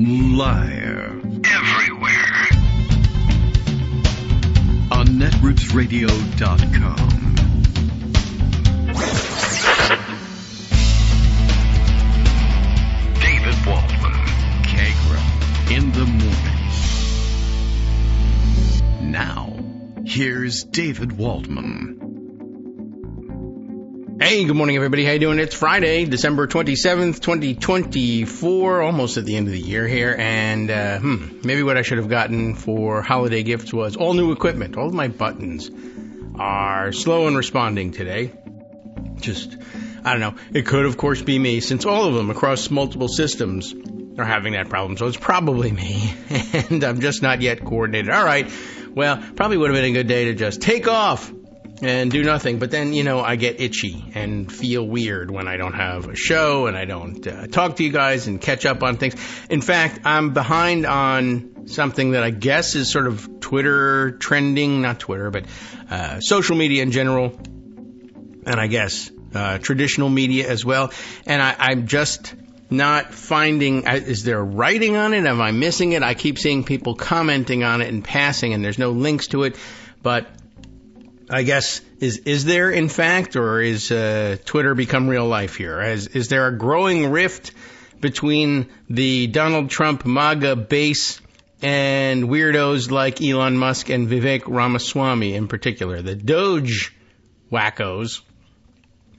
Live. Everywhere. On netrootsradio.com. David Waldman. Kagro. In the morning. Now, here's David Waldman. Hey, good morning, everybody. How you doing? It's Friday, December 27th, 2024, almost at the end of the year here, and maybe what I should have gotten for holiday gifts was all new equipment. All of my buttons are slow in responding today. Just, I don't know. It could, of course, be me, since all of them across multiple systems are having that problem, so it's probably me, and I'm just not yet coordinated. All right, well, probably would have been a good day to just take off and do nothing, but then, I get itchy and feel weird when I don't have a show and I don't talk to you guys and catch up on things. In fact, I'm behind on something that I guess is sort of Twitter trending, not Twitter, but social media in general, and I guess traditional media as well, and I'm just not finding, is there writing on it? Am I missing it? I keep seeing people commenting on it and passing, and there's no links to it, but I guess, is there, in fact, or is Twitter become real life here? Is there a growing rift between the Donald Trump MAGA base and weirdos like Elon Musk and Vivek Ramaswamy in particular? The Doge wackos,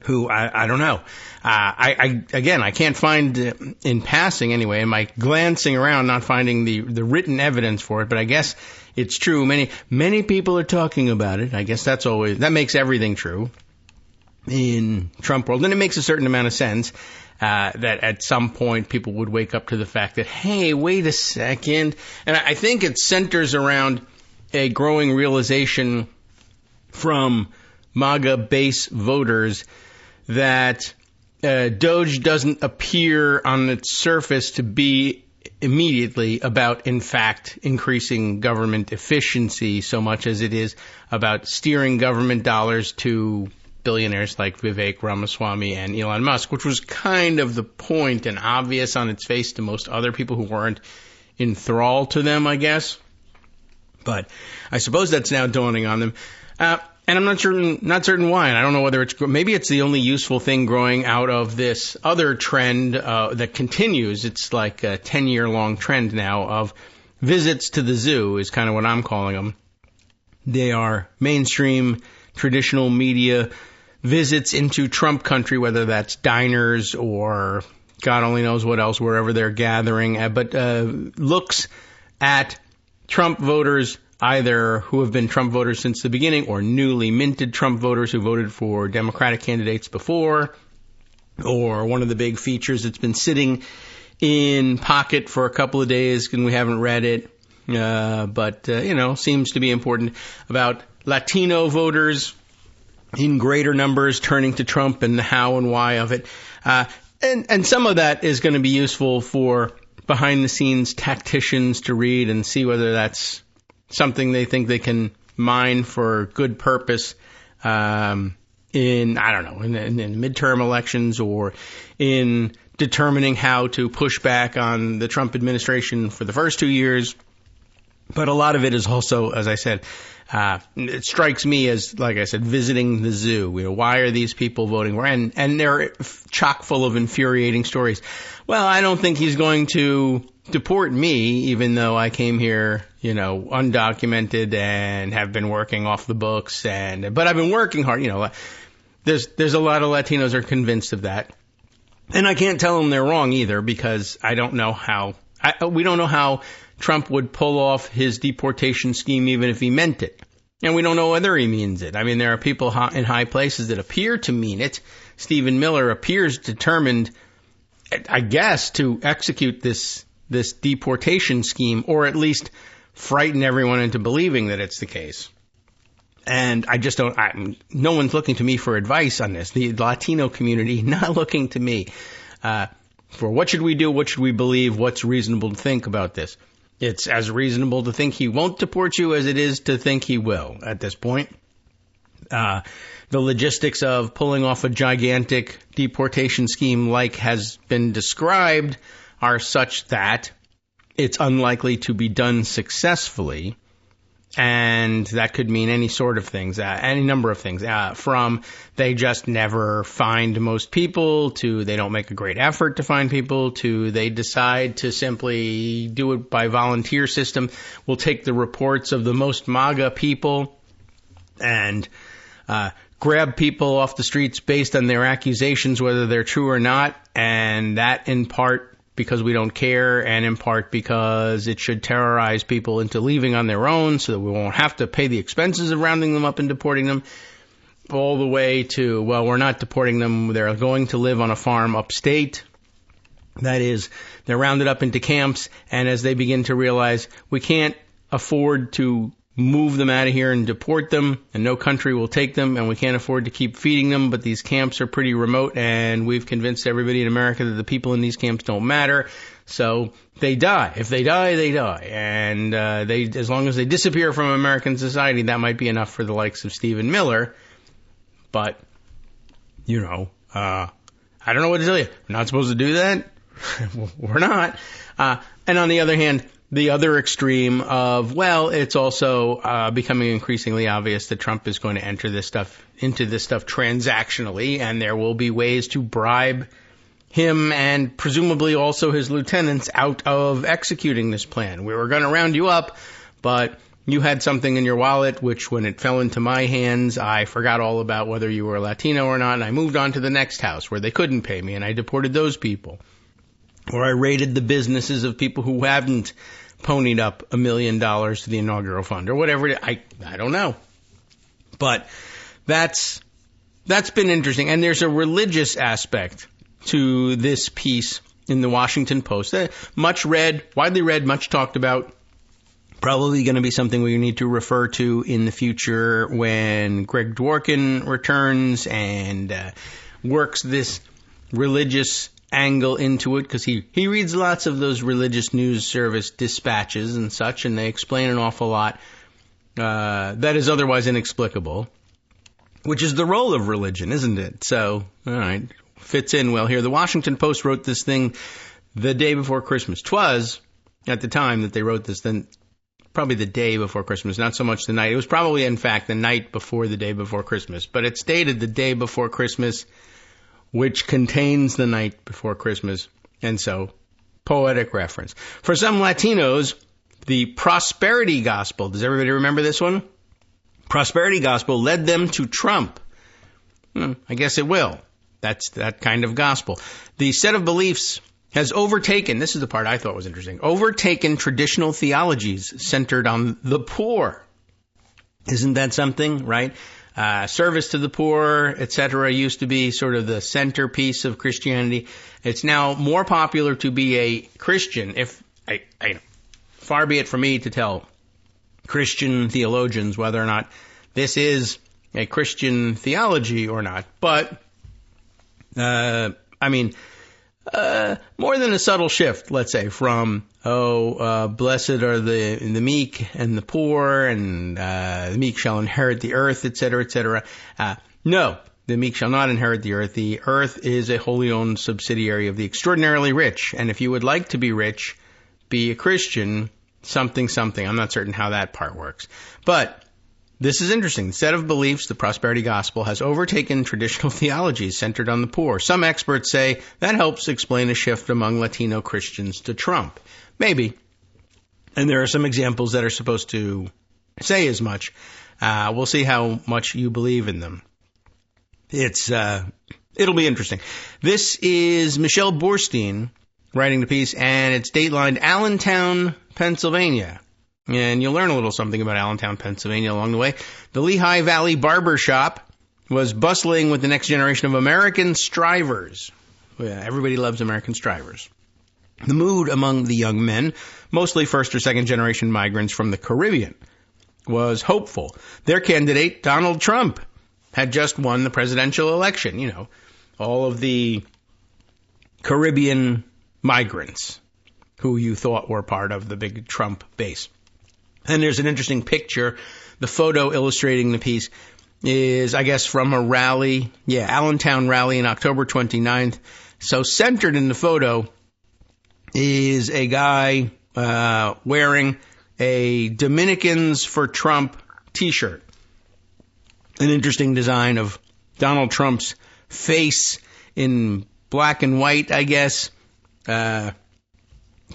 who, I don't know. I can't find, in passing anyway, am I glancing around, not finding the written evidence for it, but I guess it's true. Many people are talking about it. I guess that makes everything true in Trump world. And it makes a certain amount of sense that at some point people would wake up to the fact that, hey, wait a second. And I think it centers around a growing realization from MAGA base voters that Doge doesn't appear on its surface to be immediately about, in fact, increasing government efficiency so much as it is about steering government dollars to billionaires like Vivek Ramaswamy and Elon Musk, which was kind of the point and obvious on its face to most other people who weren't enthralled to them, I guess. But I suppose that's now dawning on them. And I'm not certain why, and I don't know whether maybe it's the only useful thing growing out of this other trend that continues. It's like a 10-year-long trend now of visits to the zoo is kind of what I'm calling them. They are mainstream, traditional media visits into Trump country, whether that's diners or God only knows what else, wherever they're gathering, but looks at Trump voters, either who have been Trump voters since the beginning or newly minted Trump voters who voted for Democratic candidates before, or one of the big features that's been sitting in pocket for a couple of days and we haven't read it, but seems to be important, about Latino voters in greater numbers turning to Trump and the how and why of it. And some of that is going to be useful for behind-the-scenes tacticians to read and see whether that's something they think they can mine for good purpose in midterm elections or in determining how to push back on the Trump administration for the first 2 years. But a lot of it is also, as I said, it strikes me as, like I said, visiting the zoo. Why are these people voting? And they're chock full of infuriating stories. Well, I don't think he's going to deport me, even though I came here, undocumented and have been working off the books. But I've been working hard. There's a lot of Latinos are convinced of that, and I can't tell them they're wrong either, because I don't know how. We don't know how Trump would pull off his deportation scheme, even if he meant it, and we don't know whether he means it. I mean, there are people in high places that appear to mean it. Stephen Miller appears determined, I guess, to execute this deportation scheme, or at least frighten everyone into believing that it's the case. And I just don't, no one's looking to me for advice on this. The Latino community not looking to me for what should we do, what should we believe, what's reasonable to think about this. It's as reasonable to think he won't deport you as it is to think he will at this point. The logistics of pulling off a gigantic deportation scheme like has been described are such that it's unlikely to be done successfully. And that could mean any sort of things, any number of things, from they just never find most people, to they don't make a great effort to find people, to they decide to simply do it by volunteer system. We'll take the reports of the most MAGA people and grab people off the streets based on their accusations, whether they're true or not, and that in part because we don't care, and in part because it should terrorize people into leaving on their own so that we won't have to pay the expenses of rounding them up and deporting them, all the way to, well, we're not deporting them, they're going to live on a farm upstate. That is, they're rounded up into camps, and as they begin to realize we can't afford to move them out of here and deport them, and no country will take them, and we can't afford to keep feeding them, but these camps are pretty remote, and we've convinced everybody in America that the people in these camps don't matter, so they die. If they die, they die. And they, as long as they disappear from American society, that might be enough for the likes of Stephen Miller. But, you know, I don't know what to tell you. We're not supposed to do that. We're not. And on the other hand, the other extreme of, well, it's also becoming increasingly obvious that Trump is going to enter this stuff transactionally, and there will be ways to bribe him and presumably also his lieutenants out of executing this plan. We were going to round you up, but you had something in your wallet, which when it fell into my hands, I forgot all about whether you were a Latino or not, and I moved on to the next house where they couldn't pay me, and I deported those people. Or I raided the businesses of people who haven't ponied up $1 million to the inaugural fund, or whatever it is. I don't know. But that's been interesting. And there's a religious aspect to this piece in the Washington Post. Much read, widely read, much talked about. Probably going to be something we need to refer to in the future when Greg Dworkin returns and works this religious angle into it, because he reads lots of those religious news service dispatches and such, and they explain an awful lot that is otherwise inexplicable, which is the role of religion, isn't it? So, all right, fits in well here. The Washington Post wrote this thing the day before Christmas. 'Twas, at the time that they wrote this, then probably the day before Christmas, not so much the night. It was probably, in fact, the night before the day before Christmas, but it stated the day before Christmas, which contains the night before Christmas, and so poetic reference. For some Latinos, the prosperity gospel, does everybody remember this one? Prosperity gospel led them to Trump. I guess it will. That's that kind of gospel. The set of beliefs has overtaken, this is the part I thought was interesting, overtaken traditional theologies centered on the poor. Isn't that something, right? Service to the poor, etc., used to be sort of the centerpiece of Christianity. It's now more popular to be a Christian. Far be it from me to tell Christian theologians whether or not this is a Christian theology or not. But, more than a subtle shift, let's say, from, blessed are the meek and the poor, and the meek shall inherit the earth, etc., etc. No, the meek shall not inherit the earth. The earth is a wholly owned subsidiary of the extraordinarily rich. And if you would like to be rich, be a Christian, something. I'm not certain how that part works. But this is interesting. The set of beliefs, the prosperity gospel, has overtaken traditional theologies centered on the poor. Some experts say that helps explain a shift among Latino Christians to Trump. Maybe. And there are some examples that are supposed to say as much. We'll see how much you believe in them. It'll be interesting. This is Michelle Borstein writing the piece, and it's datelined Allentown, Pennsylvania. And you'll learn a little something about Allentown, Pennsylvania along the way. The Lehigh Valley Barber Shop was bustling with the next generation of American strivers. Yeah, everybody loves American strivers. The mood among the young men, mostly first or second generation migrants from the Caribbean, was hopeful. Their candidate, Donald Trump, had just won the presidential election. You know, all of the Caribbean migrants who you thought were part of the big Trump base. And there's an interesting picture. The photo illustrating the piece is, I guess, from a rally. Yeah, Allentown rally on October 29th. So centered in the photo is a guy wearing a Dominicans for Trump t-shirt. An interesting design of Donald Trump's face in black and white, I guess,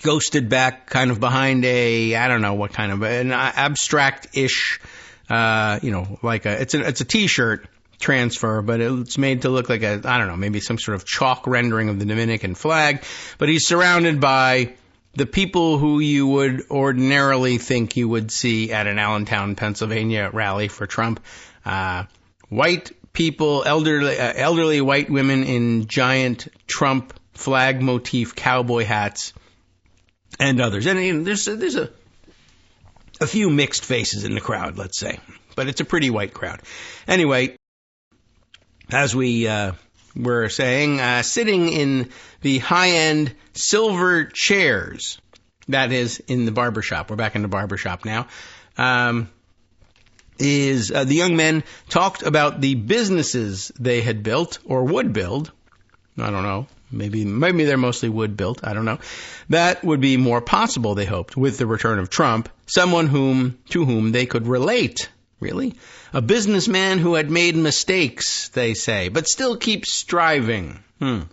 ghosted back kind of behind I don't know what kind of, an abstract-ish, like it's a t-shirt transfer, but it's made to look like I don't know, maybe some sort of chalk rendering of the Dominican flag. But he's surrounded by the people who you would ordinarily think you would see at an Allentown, Pennsylvania rally for Trump. White people, elderly white women in giant Trump flag motif cowboy hats, and others. And there's a few mixed faces in the crowd, let's say, but it's a pretty white crowd. Anyway, as we were saying, sitting in the high-end silver chairs, that is in the barbershop. We're back in the barbershop now. The young men talked about the businesses they had built or would build. I don't know. Maybe they're mostly wood built. I don't know. That would be more possible, they hoped, with the return of Trump. Someone to whom they could relate. Really? A businessman who had made mistakes, they say, but still keeps striving. And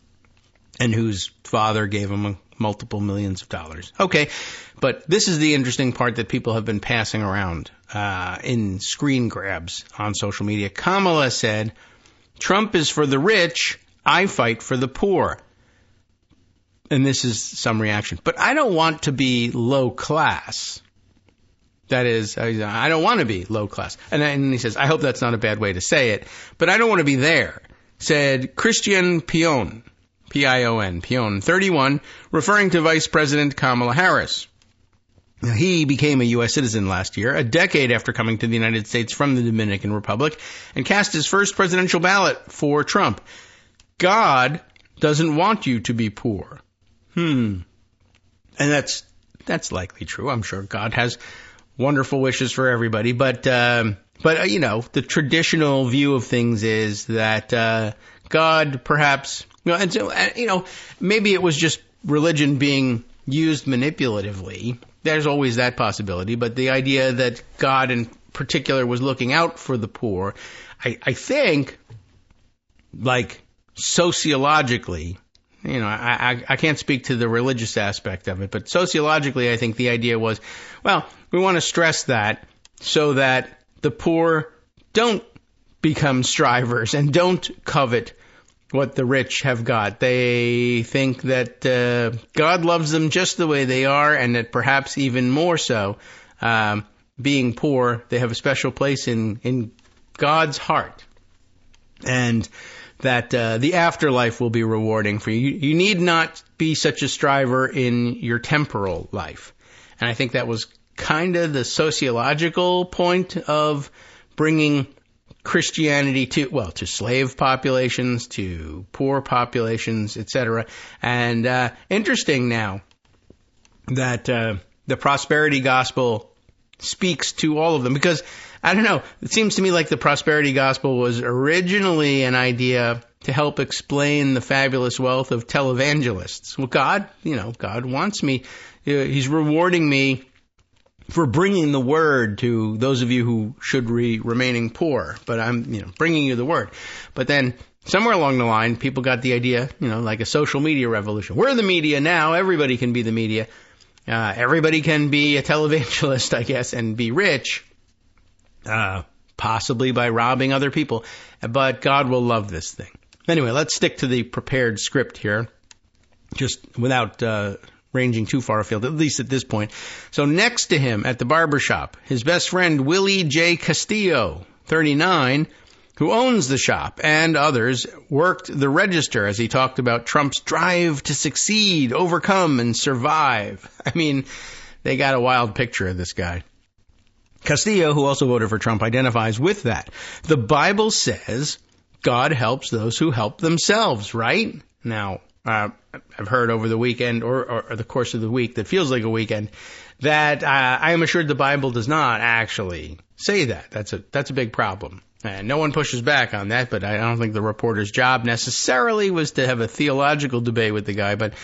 whose father gave him multiple millions of dollars. Okay, but this is the interesting part that people have been passing around in screen grabs on social media. Kamala said, "Trump is for the rich, I fight for the poor." And this is some reaction. But I don't want to be low class. That is, I don't want to be low class. And he says, I hope that's not a bad way to say it, but I don't want to be there, said Christian Pion, Pion, 31, referring to Vice President Kamala Harris. Now, he became a U.S. citizen last year, a decade after coming to the United States from the Dominican Republic, and cast his first presidential ballot for Trump. God doesn't want you to be poor. And that's likely true. I'm sure God has wonderful wishes for everybody, but the traditional view of things is that God perhaps, and so maybe it was just religion being used manipulatively. There's always that possibility, but the idea that God in particular was looking out for the poor, I think, like sociologically, I can't speak to the religious aspect of it, but sociologically, I think the idea was, well, we want to stress that so that the poor don't become strivers and don't covet what the rich have got. They think that God loves them just the way they are, and that perhaps even more so, being poor, they have a special place in God's heart. And that the afterlife will be rewarding for you. You need not be such a striver in your temporal life. And I think that was kind of the sociological point of bringing Christianity to slave populations, to poor populations, etc. And interesting now that the prosperity gospel speaks to all of them, because I don't know, it seems to me like the prosperity gospel was originally an idea to help explain the fabulous wealth of televangelists. Well, God wants me, He's rewarding me for bringing the word to those of you who should be remaining poor, but I'm, bringing you the word. But then somewhere along the line, people got the idea, like a social media revolution. We're the media now, everybody can be the media. Everybody can be a televangelist, I guess, and be rich. Possibly by robbing other people, but God will love this thing. Anyway, let's stick to the prepared script here, just without ranging too far afield, at least at this point. So next to him at the barbershop, his best friend Willie J. Castillo, 39, who owns the shop, and others, worked the register as he talked about Trump's drive to succeed, overcome, and survive. I mean, they got a wild picture of this guy. Castillo, who also voted for Trump, identifies with that. The Bible says God helps those who help themselves, right? Now, I've heard over the weekend or the course of the week that feels like a weekend that I am assured the Bible does not actually say that. That's a big problem. And no one pushes back on that, but I don't think the reporter's job necessarily was to have a theological debate with the guy. But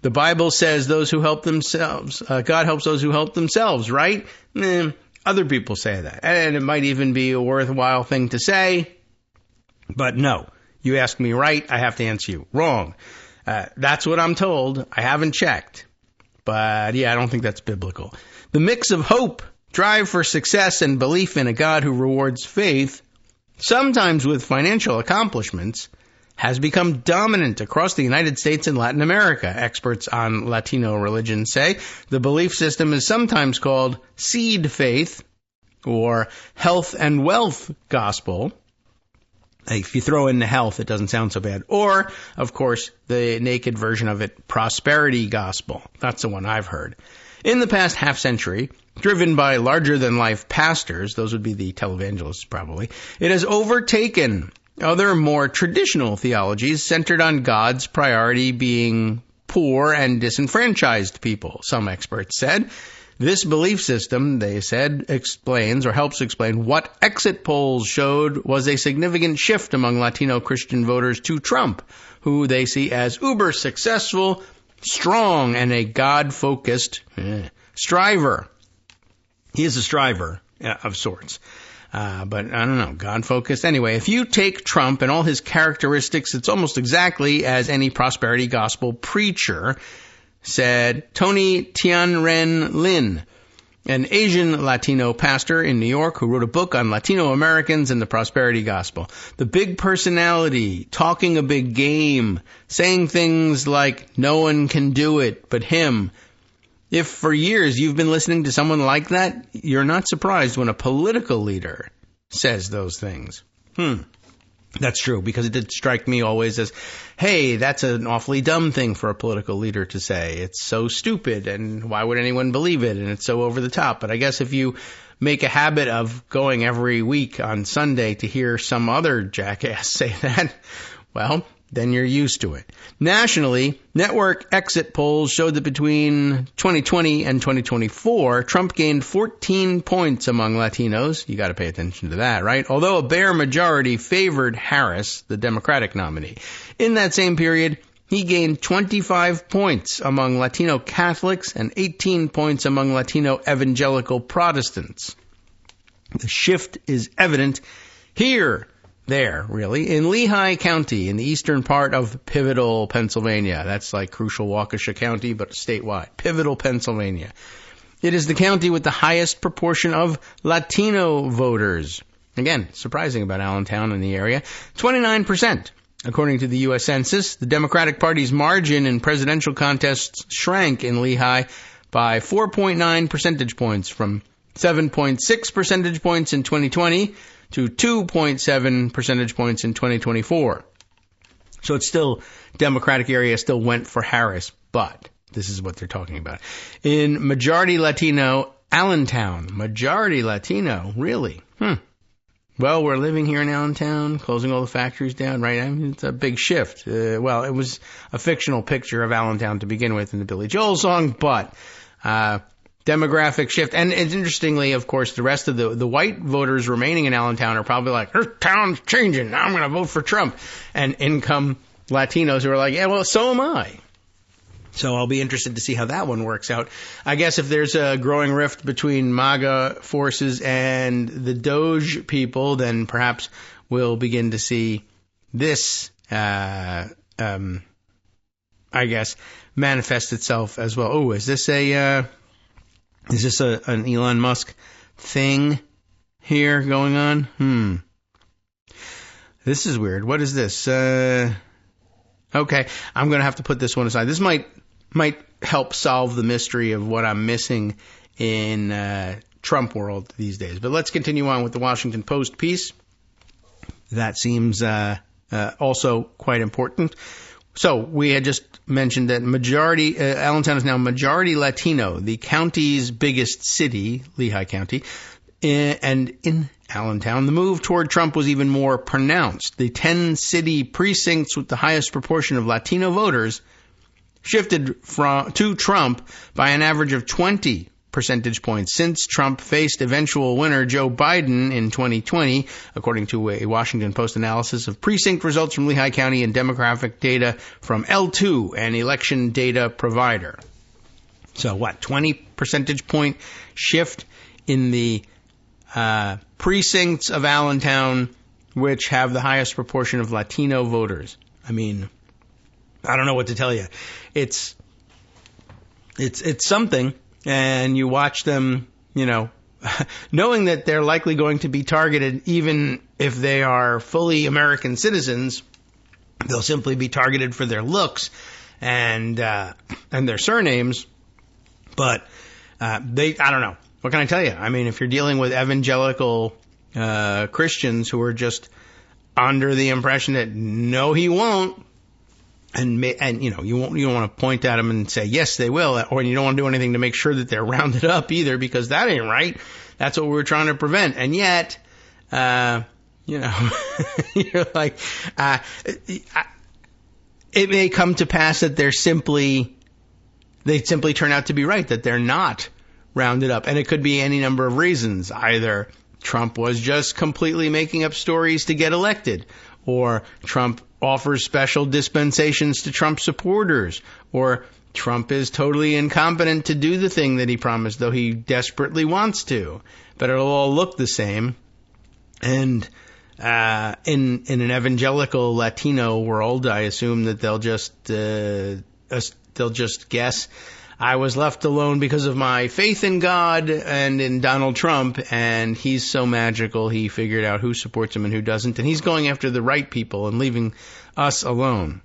the Bible says those who help themselves, God helps those who help themselves, right? Other people say that. And it might even be a worthwhile thing to say. But no, you ask me right, I have to answer you wrong. That's what I'm told. I haven't checked. But yeah, I don't think that's biblical. The mix of hope, drive for success, and belief in a God who rewards faith, sometimes with financial accomplishments, has become dominant across the United States and Latin America. Experts on Latino religion say the belief system is sometimes called seed faith or health and wealth gospel. If you throw in the health, it doesn't sound so bad. Or, of course, the naked version of it, prosperity gospel. That's the one I've heard. In the past half century, driven by larger-than-life pastors, those would be the televangelists probably, it has overtaken other more traditional theologies centered on God's priority being poor and disenfranchised people, some experts said. This belief system, they said, explains or helps explain what exit polls showed was a significant shift among Latino Christian voters to Trump, who they see as uber successful, strong, and a God-focused striver. He is a striver of sorts. But I don't know, God-focused. Anyway, if you take Trump and all his characteristics, it's almost exactly as any prosperity gospel preacher said Tony Tianren Lin, an Asian Latino pastor in New York who wrote a book on Latino Americans and the prosperity gospel. The big personality, talking a big game, saying things like, no one can do it but him. If for years you've been listening to someone like that, you're not surprised when a political leader says those things. That's true, because it did strike me always as, hey, that's an awfully dumb thing for a political leader to say. It's so stupid, and why would anyone believe it? And it's so over the top. But I guess if you make a habit of going every week on Sunday to hear some other jackass say that, well, then you're used to it. Nationally, network exit polls showed that between 2020 and 2024, Trump gained 14 points among Latinos. You got to pay attention to that, right? Although a bare majority favored Harris, the Democratic nominee. In that same period, he gained 25 points among Latino Catholics and 18 points among Latino evangelical Protestants. The shift is evident here. Really, in Lehigh County, in the eastern part of Pivotal, Pennsylvania. That's like crucial Waukesha County, but statewide. Pivotal, Pennsylvania. It is the county with the highest proportion of Latino voters. Again, surprising about Allentown and the area. 29%. According to the U.S. Census, the Democratic Party's margin in presidential contests shrank in Lehigh by 4.9 percentage points from 7.6 percentage points in 2020 to 2.7 percentage points in 2024. So it's still, Democratic area still went for Harris, but this is what they're talking about. In majority Latino Allentown, majority Latino, really? Well, we're living here in Allentown, closing all the factories down, right? I mean, it's a big shift. Well, it was a fictional picture of Allentown to begin with in the Billy Joel song, but demographic shift. And it's interestingly, of course, the rest of the white voters remaining in Allentown are probably like, her town's changing. Now I'm going to vote for Trump. And income Latinos who are like, yeah, well, so am I. So I'll be interested to see how that one works out. I guess if there's a growing rift between MAGA forces and the Doge people, then perhaps we'll begin to see this, I guess, manifest itself as well. Oh, is this an Elon Musk thing here going on? This is weird. What is this? Okay, I'm going to have to put this one aside. This might help solve the mystery of what I'm missing in Trump world these days. But let's continue on with the Washington Post piece. That seems also quite important. So we had just mentioned that Allentown is now majority Latino, the county's biggest city, Lehigh County. And in Allentown, the move toward Trump was even more pronounced. The 10 city precincts with the highest proportion of Latino voters shifted to Trump by an average of 20 percentage points since Trump faced eventual winner Joe Biden in 2020, according to a Washington Post analysis of precinct results from Lehigh County and demographic data from L2, an election data provider. So 20 percentage point shift in the precincts of Allentown, which have the highest proportion of Latino voters. I mean, I don't know what to tell you. It's something, and you watch them, knowing that they're likely going to be targeted, even if they are fully American citizens. They'll simply be targeted for their looks and their surnames. But I don't know. What can I tell you? I mean, if you're dealing with evangelical Christians who are just under the impression that no, he won't, and you don't want to point at them and say yes, they will, or you don't want to do anything to make sure that they're rounded up either, because that ain't right. That's what we're trying to prevent, and yet, you're like, it may come to pass that they simply turn out to be right, that they're not rounded up. And it could be any number of reasons. Either Trump was just completely making up stories to get elected, or Trump offers special dispensations to Trump supporters, or Trump is totally incompetent to do the thing that he promised, though he desperately wants to. But it'll all look the same. And in an evangelical Latino world, I assume that they'll just guess, I was left alone because of my faith in God and in Donald Trump, and he's so magical, he figured out who supports him and who doesn't, and he's going after the right people and leaving us alone.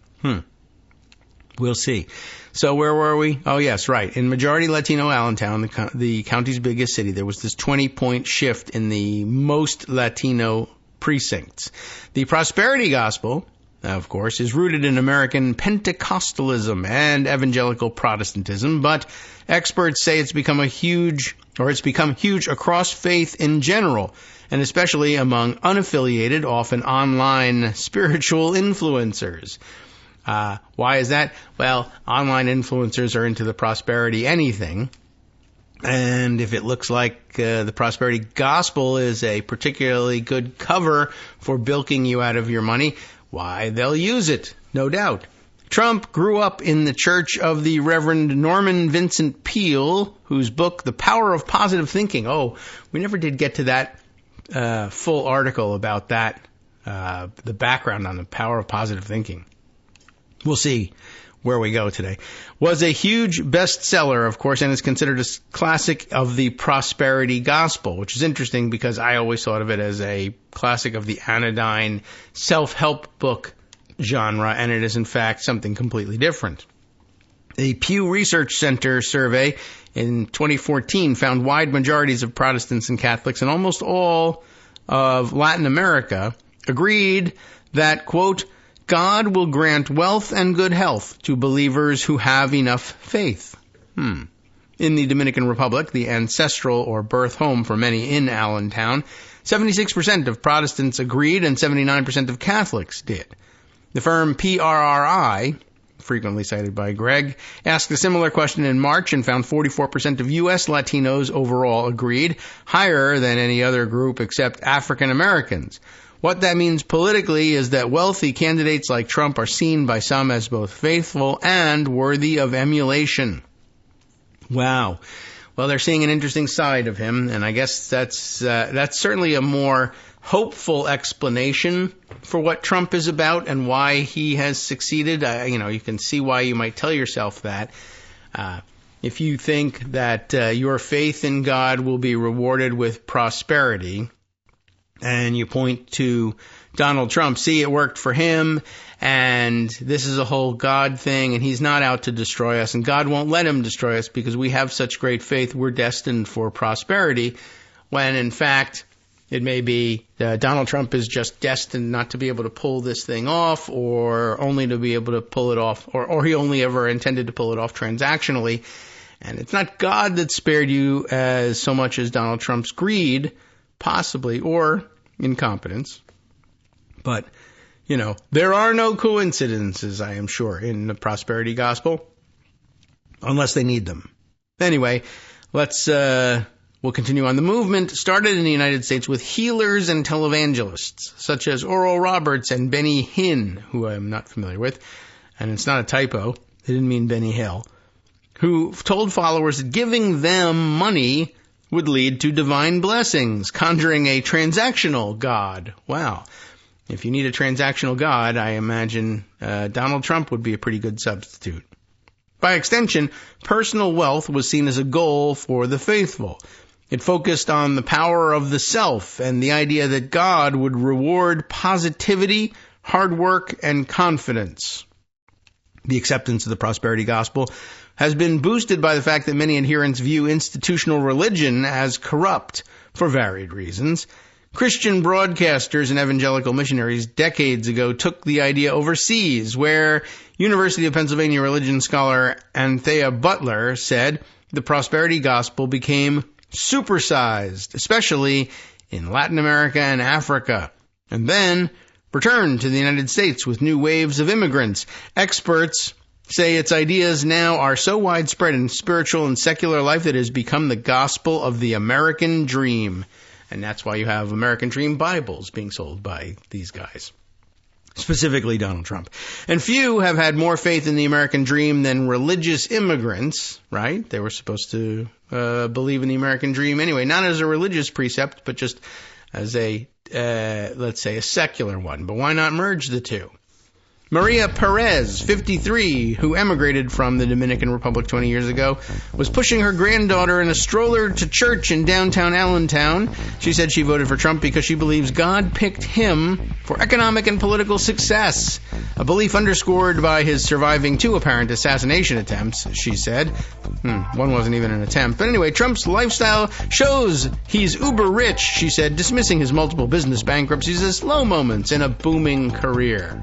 We'll see. So where were we? Oh, yes, right. In majority Latino Allentown, the county's biggest city, there was this 20-point shift in the most Latino precincts. The prosperity gospel, of course, is rooted in American Pentecostalism and evangelical Protestantism, but experts say it's become huge across faith in general, and especially among unaffiliated, often online spiritual influencers. Why is that? Well, online influencers are into the prosperity anything, and if it looks like the prosperity gospel is a particularly good cover for bilking you out of your money, why, they'll use it, no doubt. Trump grew up in the church of the Reverend Norman Vincent Peale, whose book, The Power of Positive Thinking. Oh, we never did get to that full article about that, the background on the power of positive thinking. We'll see where we go today. Was a huge bestseller, of course, and is considered a classic of the prosperity gospel, which is interesting because I always thought of it as a classic of the anodyne self-help book genre, and it is in fact something completely different. A Pew Research Center survey in 2014 found wide majorities of Protestants and Catholics and almost all of Latin America agreed that, quote, God will grant wealth and good health to believers who have enough faith. In the Dominican Republic, the ancestral or birth home for many in Allentown, 76% of Protestants agreed and 79% of Catholics did. The firm PRRI, frequently cited by Greg, asked a similar question in March and found 44% of U.S. Latinos overall agreed, higher than any other group except African Americans. What that means politically is that wealthy candidates like Trump are seen by some as both faithful and worthy of emulation. Wow. Well, they're seeing an interesting side of him, and I guess that's certainly a more hopeful explanation for what Trump is about and why he has succeeded. You can see why you might tell yourself that. If you think that your faith in God will be rewarded with prosperity, and you point to Donald Trump, see, it worked for him, and this is a whole God thing, and he's not out to destroy us, and God won't let him destroy us because we have such great faith, we're destined for prosperity, when in fact it may be Donald Trump is just destined not to be able to pull this thing off, or only to be able to pull it off, or he only ever intended to pull it off transactionally, and it's not God that spared you as so much as Donald Trump's greed, possibly, or incompetence. But, there are no coincidences, I am sure, in the prosperity gospel, unless they need them. Anyway, We'll continue on. The movement started in the United States with healers and televangelists, such as Oral Roberts and Benny Hinn, who I'm not familiar with, and it's not a typo. They didn't mean Benny Hill, who told followers that giving them money would lead to divine blessings, conjuring a transactional God. Wow. If you need a transactional God, I imagine Donald Trump would be a pretty good substitute. By extension, personal wealth was seen as a goal for the faithful. It focused on the power of the self and the idea that God would reward positivity, hard work, and confidence. The acceptance of the prosperity gospel has been boosted by the fact that many adherents view institutional religion as corrupt for varied reasons. Christian broadcasters and evangelical missionaries decades ago took the idea overseas, where University of Pennsylvania religion scholar Anthea Butler said the prosperity gospel became supersized, especially in Latin America and Africa, and then returned to the United States with new waves of immigrants. Experts say its ideas now are so widespread in spiritual and secular life that it has become the gospel of the American dream. And that's why you have American Dream Bibles being sold by these guys, specifically Donald Trump. And few have had more faith in the American dream than religious immigrants, right? They were supposed to believe in the American dream anyway, not as a religious precept, but just as a, let's say, a secular one. But why not merge the two? Maria Perez, 53, who emigrated from the Dominican Republic 20 years ago, was pushing her granddaughter in a stroller to church in downtown Allentown. She said she voted for Trump because she believes God picked him for economic and political success, a belief underscored by his surviving 2 apparent assassination attempts, she said. One wasn't even an attempt. But anyway, Trump's lifestyle shows he's uber rich, she said, dismissing his multiple business bankruptcies as slow moments in a booming career.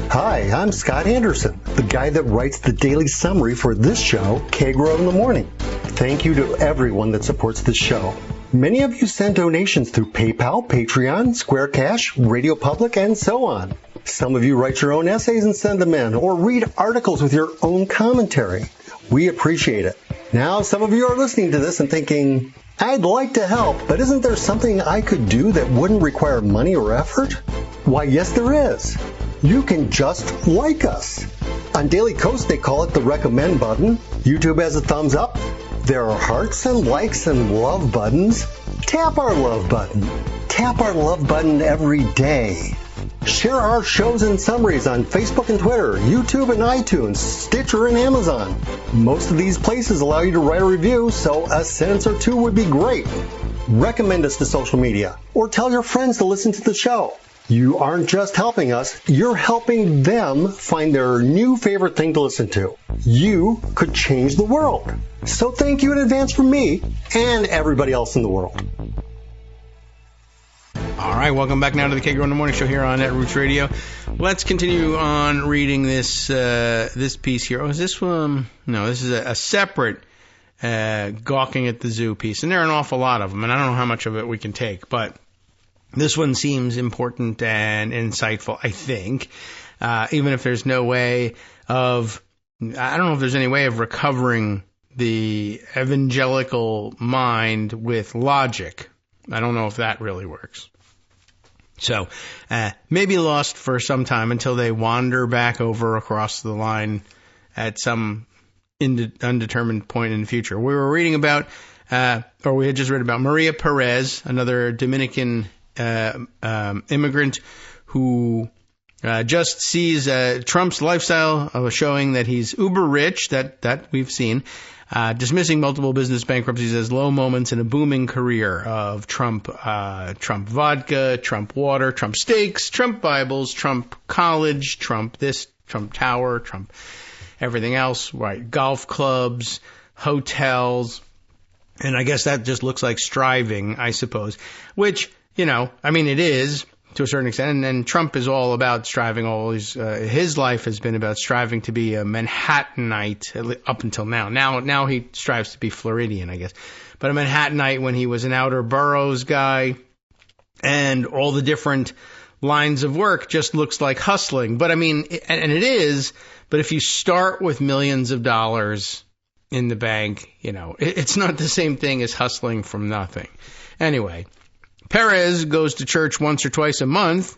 Hi, I'm Scott Anderson, the guy that writes the daily summary for this show, Kagro in the Morning. Thank you to everyone that supports this show. Many of you send donations through PayPal, Patreon, Square Cash, Radio Public, and so on. Some of you write your own essays and send them in, or read articles with your own commentary. We appreciate it. Now, some of you are listening to this and thinking, I'd like to help, but isn't there something I could do that wouldn't require money or effort? Why, yes, there is. You can just like us. On Daily Kos, they call it the recommend button. YouTube has a thumbs up. There are hearts and likes and love buttons. Tap our love button. Tap our love button every day. Share our shows and summaries on Facebook and Twitter, YouTube and iTunes, Stitcher and Amazon. Most of these places allow you to write a review, so a sentence or two would be great. Recommend us to social media, or tell your friends to listen to the show. You aren't just helping us, you're helping them find their new favorite thing to listen to. You could change the world. So thank you in advance from me and everybody else in the world. All right, welcome back now to the Kagro in the Morning Show here on Netroots Radio. Let's continue on reading this piece here. Oh, is this one? No, this is a separate gawking at the zoo piece. And there are an awful lot of them, and I don't know how much of it we can take, but this one seems important and insightful, I think, even if there's no way of, I don't know if there's any way of recovering the evangelical mind with logic. I don't know if that really works. So, maybe lost for some time until they wander back over across the line at some undetermined point in the future. We were reading about, or we had just read about Maria Perez, another Dominican immigrant who just sees Trump's lifestyle showing that he's uber rich, that we've seen, dismissing multiple business bankruptcies as low moments in a booming career of Trump vodka, Trump water, Trump steaks, Trump Bibles, Trump college, Trump this, Trump tower, Trump everything else, right? Golf clubs, hotels, and I guess that just looks like striving, I suppose, which, you know, I mean, it is to a certain extent, and Trump is all about striving. His life has been about striving to be a Manhattanite up until now. Now he strives to be Floridian, I guess, but a Manhattanite when he was an outer boroughs guy, and all the different lines of work just looks like hustling. But I mean, and it is. But if you start with millions of dollars in the bank. It's not the same thing as hustling from nothing. Anyway, Perez goes to church once or twice a month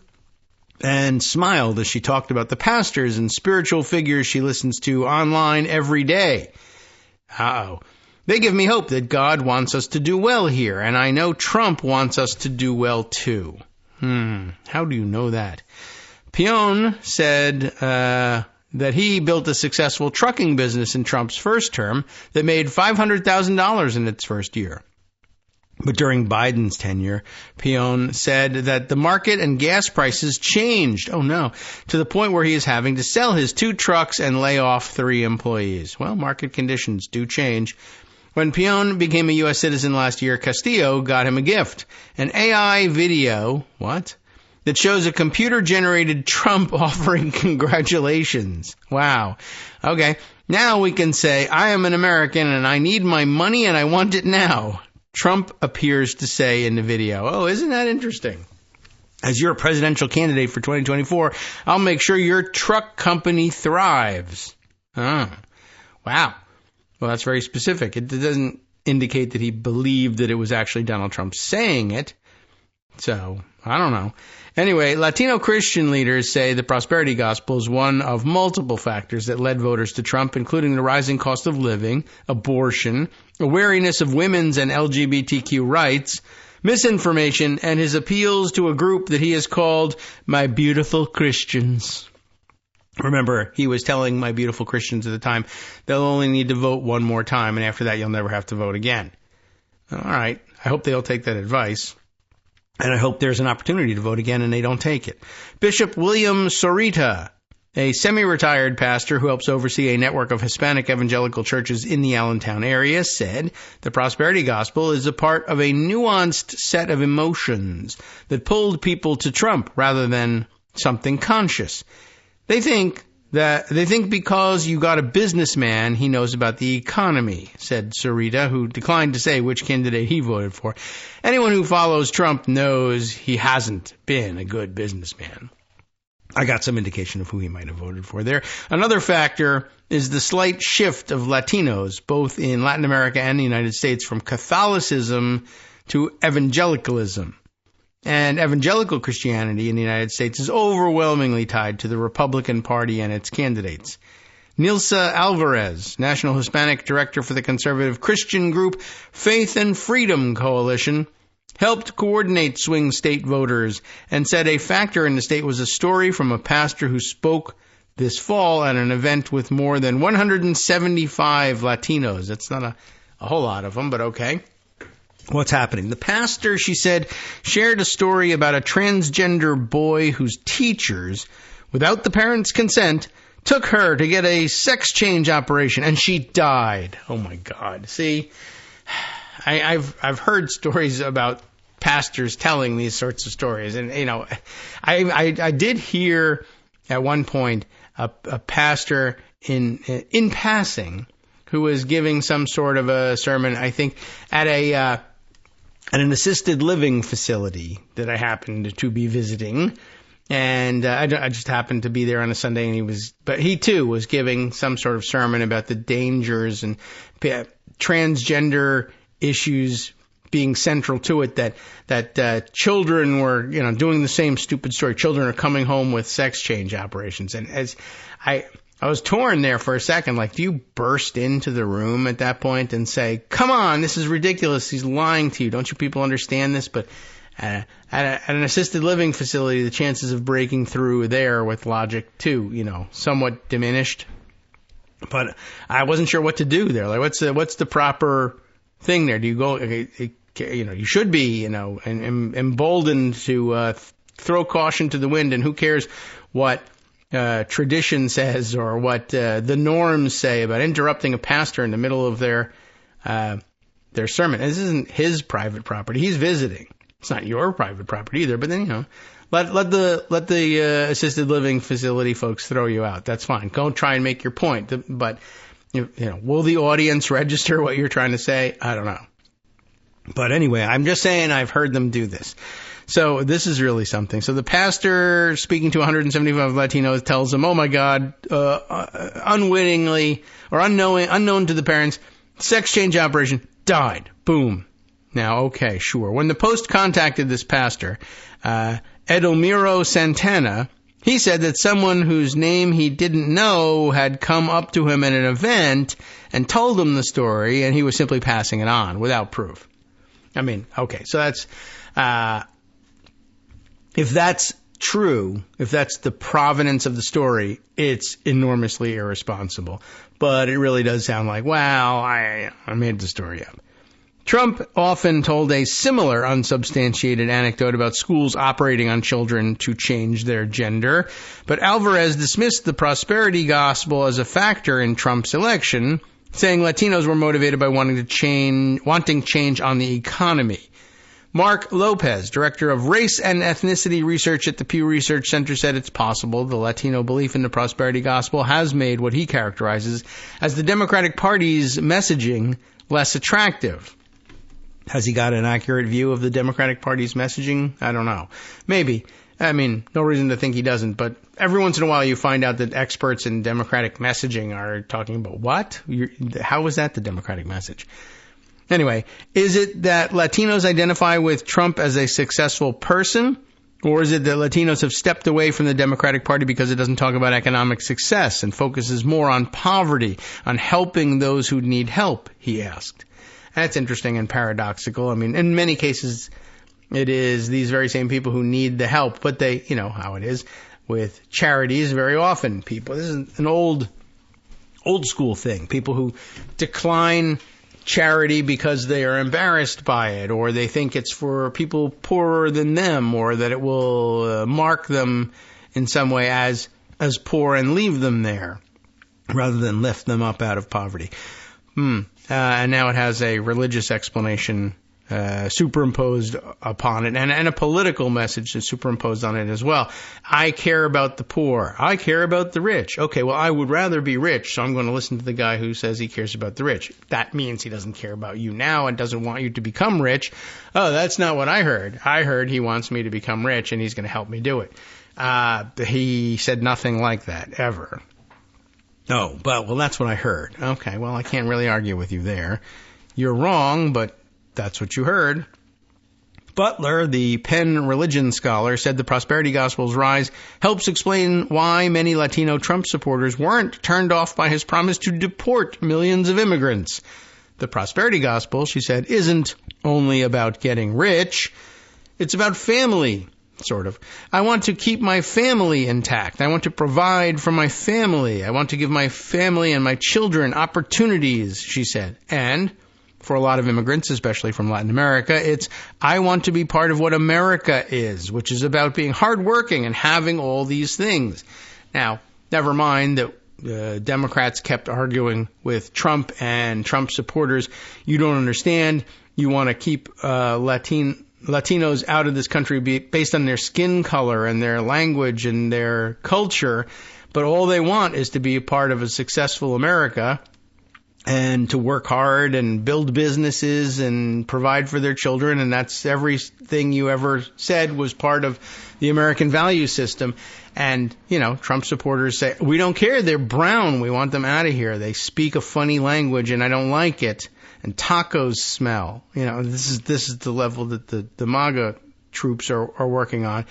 and smiled as she talked about the pastors and spiritual figures she listens to online every day. Uh-oh. They give me hope that God wants us to do well here, and I know Trump wants us to do well too. How do you know that? Pion said that he built a successful trucking business in Trump's first term that made $500,000 in its first year. But during Biden's tenure, Pion said that the market and gas prices changed, to the point where he is having to sell his 2 trucks and lay off 3 employees. Well, market conditions do change. When Pion became a U.S. citizen last year, Castillo got him a gift, an AI video, that shows a computer-generated Trump offering congratulations. Wow. Okay, now we can say, I am an American and I need my money and I want it now. Trump appears to say in the video. Oh, isn't that interesting? As your presidential candidate for 2024, I'll make sure your truck company thrives. Wow. Well, that's very specific. It doesn't indicate that he believed that it was actually Donald Trump saying it. So, I don't know. Anyway, Latino Christian leaders say the prosperity gospel is one of multiple factors that led voters to Trump, including the rising cost of living, abortion, a wariness of women's and LGBTQ rights, misinformation, and his appeals to a group that he has called my beautiful Christians. Remember, he was telling my beautiful Christians at the time, they'll only need to vote one more time, and after that you'll never have to vote again. All right, I hope they'll take that advice. And I hope there's an opportunity to vote again and they don't take it. Bishop William Sorita, a semi-retired pastor who helps oversee a network of Hispanic evangelical churches in the Allentown area, said the prosperity gospel is a part of a nuanced set of emotions that pulled people to Trump rather than something conscious. They think because you got a businessman, he knows about the economy, said Sarita, who declined to say which candidate he voted for. Anyone who follows Trump knows he hasn't been a good businessman. I got some indication of who he might have voted for there. Another factor is the slight shift of Latinos, both in Latin America and the United States, from Catholicism to evangelicalism. And evangelical Christianity in the United States is overwhelmingly tied to the Republican Party and its candidates. Nilsa Alvarez, National Hispanic Director for the conservative Christian group Faith and Freedom Coalition, helped coordinate swing state voters and said a factor in the state was a story from a pastor who spoke this fall at an event with more than 175 Latinos. That's not a whole lot of them, but okay. What's happening? The pastor, she said, shared a story about a transgender boy whose teachers, without the parents' consent, took her to get a sex change operation, and she died. Oh my God! See, I've heard stories about pastors telling these sorts of stories, and I did hear at one point a pastor in passing who was giving some sort of a sermon, I think, at an assisted living facility that I happened to be visiting. And I just happened to be there on a Sunday, and he too was giving some sort of sermon about the dangers and transgender issues being central to it, that children were, doing the same stupid story. Children are coming home with sex change operations. And as I was torn there for a second. Like, do you burst into the room at that point and say, come on, this is ridiculous. He's lying to you. Don't you people understand this? But at an assisted living facility, the chances of breaking through there with logic too, somewhat diminished. But I wasn't sure what to do there. Like, what's the proper thing there? Do you go, you should be, emboldened to throw caution to the wind, and who cares what tradition says or what the norms say about interrupting a pastor in the middle of their sermon. This isn't his private property. He's visiting. It's not your private property either. But then let the assisted living facility folks throw you out. That's fine. Go try and make your point. But will the audience register what you're trying to say? I don't know. But anyway, I'm just saying I've heard them do this. So this is really something. So the pastor, speaking to 175 Latinos, tells them, oh my God, unwittingly or unknown to the parents, sex change operation, died. Boom. Now, okay, sure. When the Post contacted this pastor, Edelmiro Santana, he said that someone whose name he didn't know had come up to him at an event and told him the story, and he was simply passing it on without proof. I mean, okay, so that's, if that's true, if that's the provenance of the story, it's enormously irresponsible. But it really does sound like, well, I made the story up. Trump often told a similar unsubstantiated anecdote about schools operating on children to change their gender, but Alvarez dismissed the prosperity gospel as a factor in Trump's election, saying Latinos were motivated by wanting change on the economy. Mark Lopez, director of race and ethnicity research at the Pew Research Center, said it's possible the Latino belief in the prosperity gospel has made what he characterizes as the Democratic Party's messaging less attractive. Has he got an accurate view of the Democratic Party's messaging? I don't know. Maybe. I mean, no reason to think he doesn't, but every once in a while you find out that experts in Democratic messaging are talking about what? How is that the Democratic message? Anyway, is it that Latinos identify with Trump as a successful person? Or is it that Latinos have stepped away from the Democratic Party because it doesn't talk about economic success and focuses more on poverty, on helping those who need help, he asked. That's interesting and paradoxical. I mean, in many cases, it is these very same people who need the help, but they, you know how it is with charities very often. People, this is an old school thing. People who decline charity because they are embarrassed by it, or they think it's for people poorer than them, or that it will mark them in some way as poor and leave them there, rather than lift them up out of poverty. And now it has a religious explanation superimposed upon it, and a political message superimposed on it as well. I care about the poor. I care about the rich. Okay, well, I would rather be rich, so I'm going to listen to the guy who says he cares about the rich. That means he doesn't care about you now and doesn't want you to become rich. Oh, that's not what I heard. I heard he wants me to become rich and he's going to help me do it. He said nothing like that, ever. Oh, well, that's what I heard. Okay, well, I can't really argue with you there. You're wrong, but that's what you heard. Butler, the Penn religion scholar, said the prosperity gospel's rise helps explain why many Latino Trump supporters weren't turned off by his promise to deport millions of immigrants. The prosperity gospel, she said, isn't only about getting rich. It's about family. Sort of. I want to keep my family intact. I want to provide for my family. I want to give my family and my children opportunities, she said. And for a lot of immigrants, especially from Latin America, it's I want to be part of what America is, which is about being hardworking and having all these things. Now, never mind that Democrats kept arguing with Trump and Trump supporters. You don't understand. You want to keep Latinos out of this country based on their skin color and their language and their culture, but all they want is to be a part of a successful America and to work hard and build businesses and provide for their children, and that's everything you ever said was part of the American value system. And, you know, Trump supporters say, we don't care, they're brown, we want them out of here, they speak a funny language and I don't like it. And tacos smell. You know, this is the level that the MAGA troops are working on.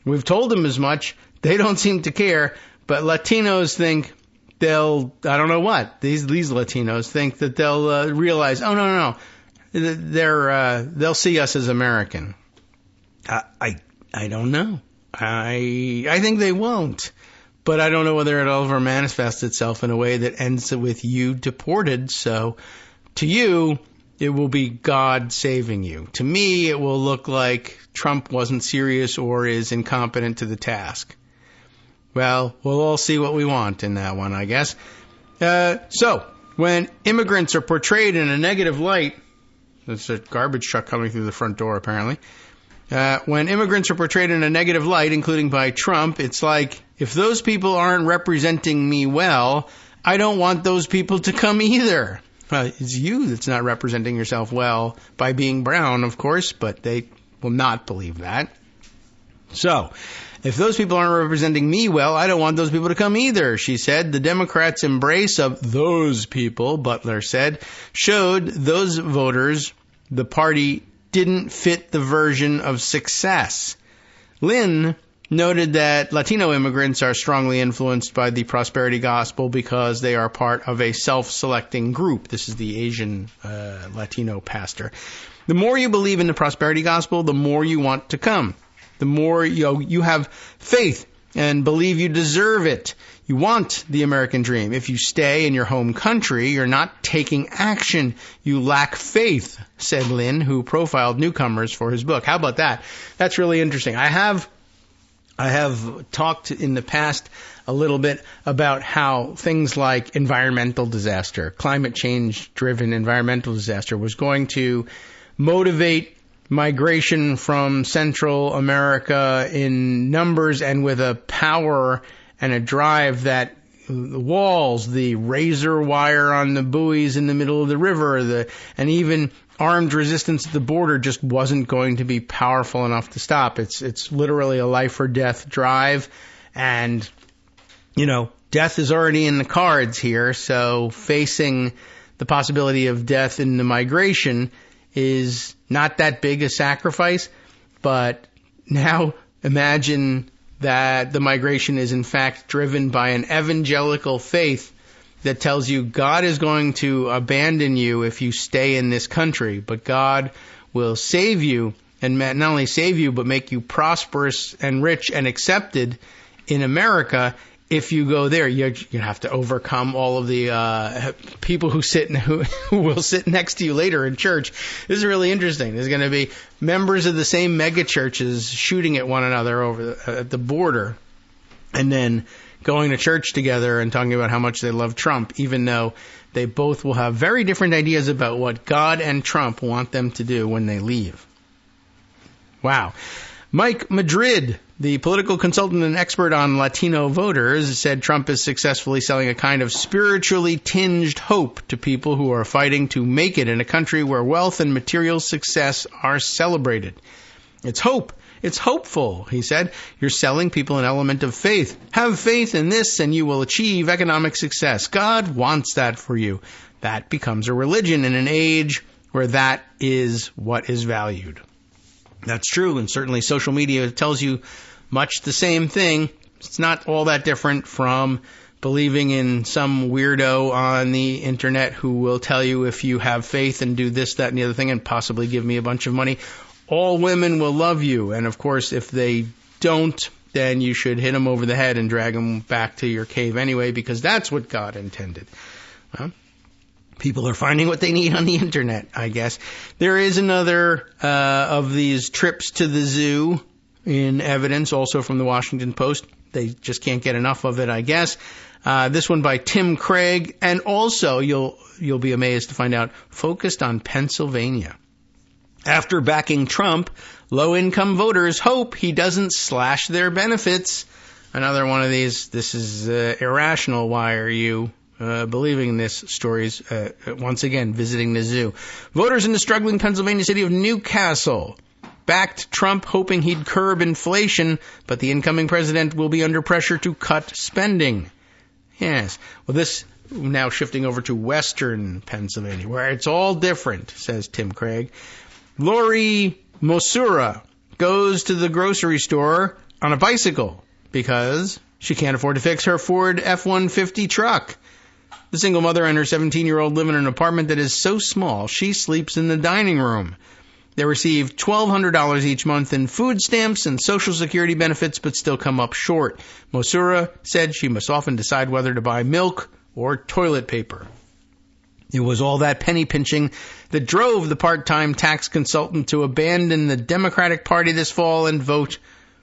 We've told them as much. They don't seem to care. But Latinos think I don't know what. These Latinos think that they'll realize, oh, no. They'll see us as American. I don't know. I think they won't. But I don't know whether it'll ever manifest itself in a way that ends with you deported. So to you, it will be God saving you. To me, it will look like Trump wasn't serious or is incompetent to the task. Well, we'll all see what we want in that one, I guess. So, when immigrants are portrayed in a negative light, there's a garbage truck coming through the front door, apparently. When immigrants are portrayed in a negative light, including by Trump, it's like, if those people aren't representing me well, I don't want those people to come either. It's you that's not representing yourself well by being brown, of course, but they will not believe that. So, if those people aren't representing me well, I don't want those people to come either, she said. The Democrats' embrace of those people, Butler said, showed those voters the party didn't fit the version of success. Lynn noted that Latino immigrants are strongly influenced by the prosperity gospel because they are part of a self-selecting group. This is the Asian Latino pastor. The more you believe in the prosperity gospel, the more you want to come. The more you have faith and believe you deserve it. You want the American dream. If you stay in your home country, you're not taking action. You lack faith, said Lynn, who profiled newcomers for his book. How about that? That's really interesting. I have talked in the past a little bit about how things like environmental disaster, climate change-driven environmental disaster was going to motivate migration from Central America in numbers and with a power and a drive that the walls, the razor wire on the buoys in the middle of the river, and even armed resistance at the border just wasn't going to be powerful enough to stop. It's literally a life or death drive, and death is already in the cards here. So facing the possibility of death in the migration is not that big a sacrifice. But now imagine that the migration is in fact driven by an evangelical faith that tells you God is going to abandon you if you stay in this country, but God will save you, and not only save you, but make you prosperous and rich and accepted in America if you go there. You have to overcome all of the people who will sit next to you later in church. This is really interesting. There's going to be members of the same mega churches shooting at one another over at the border, and then going to church together and talking about how much they love Trump, even though they both will have very different ideas about what God and Trump want them to do when they leave. Wow. Mike Madrid, the political consultant and expert on Latino voters, said Trump is successfully selling a kind of spiritually tinged hope to people who are fighting to make it in a country where wealth and material success are celebrated. It's hope. It's hopeful, he said. You're selling people an element of faith. Have faith in this and you will achieve economic success. God wants that for you. That becomes a religion in an age where that is what is valued. That's true, and certainly social media tells you much the same thing. It's not all that different from believing in some weirdo on the internet who will tell you if you have faith and do this, that, and the other thing and possibly give me a bunch of money, all women will love you. And of course, if they don't, then you should hit them over the head and drag them back to your cave anyway, because that's what God intended. Well, people are finding what they need on the internet, I guess. There is another of these trips to the zoo in evidence, also from the Washington Post. They just can't get enough of it, I guess. This one by Tim Craig, and also, you'll be amazed to find out, focused on Pennsylvania. After backing Trump, low-income voters hope he doesn't slash their benefits. Another one of these, this is irrational. Why are you believing this? Stories, once again, visiting the zoo. Voters in the struggling Pennsylvania city of Newcastle backed Trump, hoping he'd curb inflation, but the incoming president will be under pressure to cut spending. Yes. Well, this now shifting over to western Pennsylvania, where it's all different, says Tim Craig. Lori Mosura goes to the grocery store on a bicycle because she can't afford to fix her Ford F-150 truck. The single mother and her 17-year-old live in an apartment that is so small she sleeps in the dining room. They receive $1,200 each month in food stamps and Social Security benefits, but still come up short. Mosura said she must often decide whether to buy milk or toilet paper. It was all that penny pinching that drove the part-time tax consultant to abandon the Democratic Party this fall and vote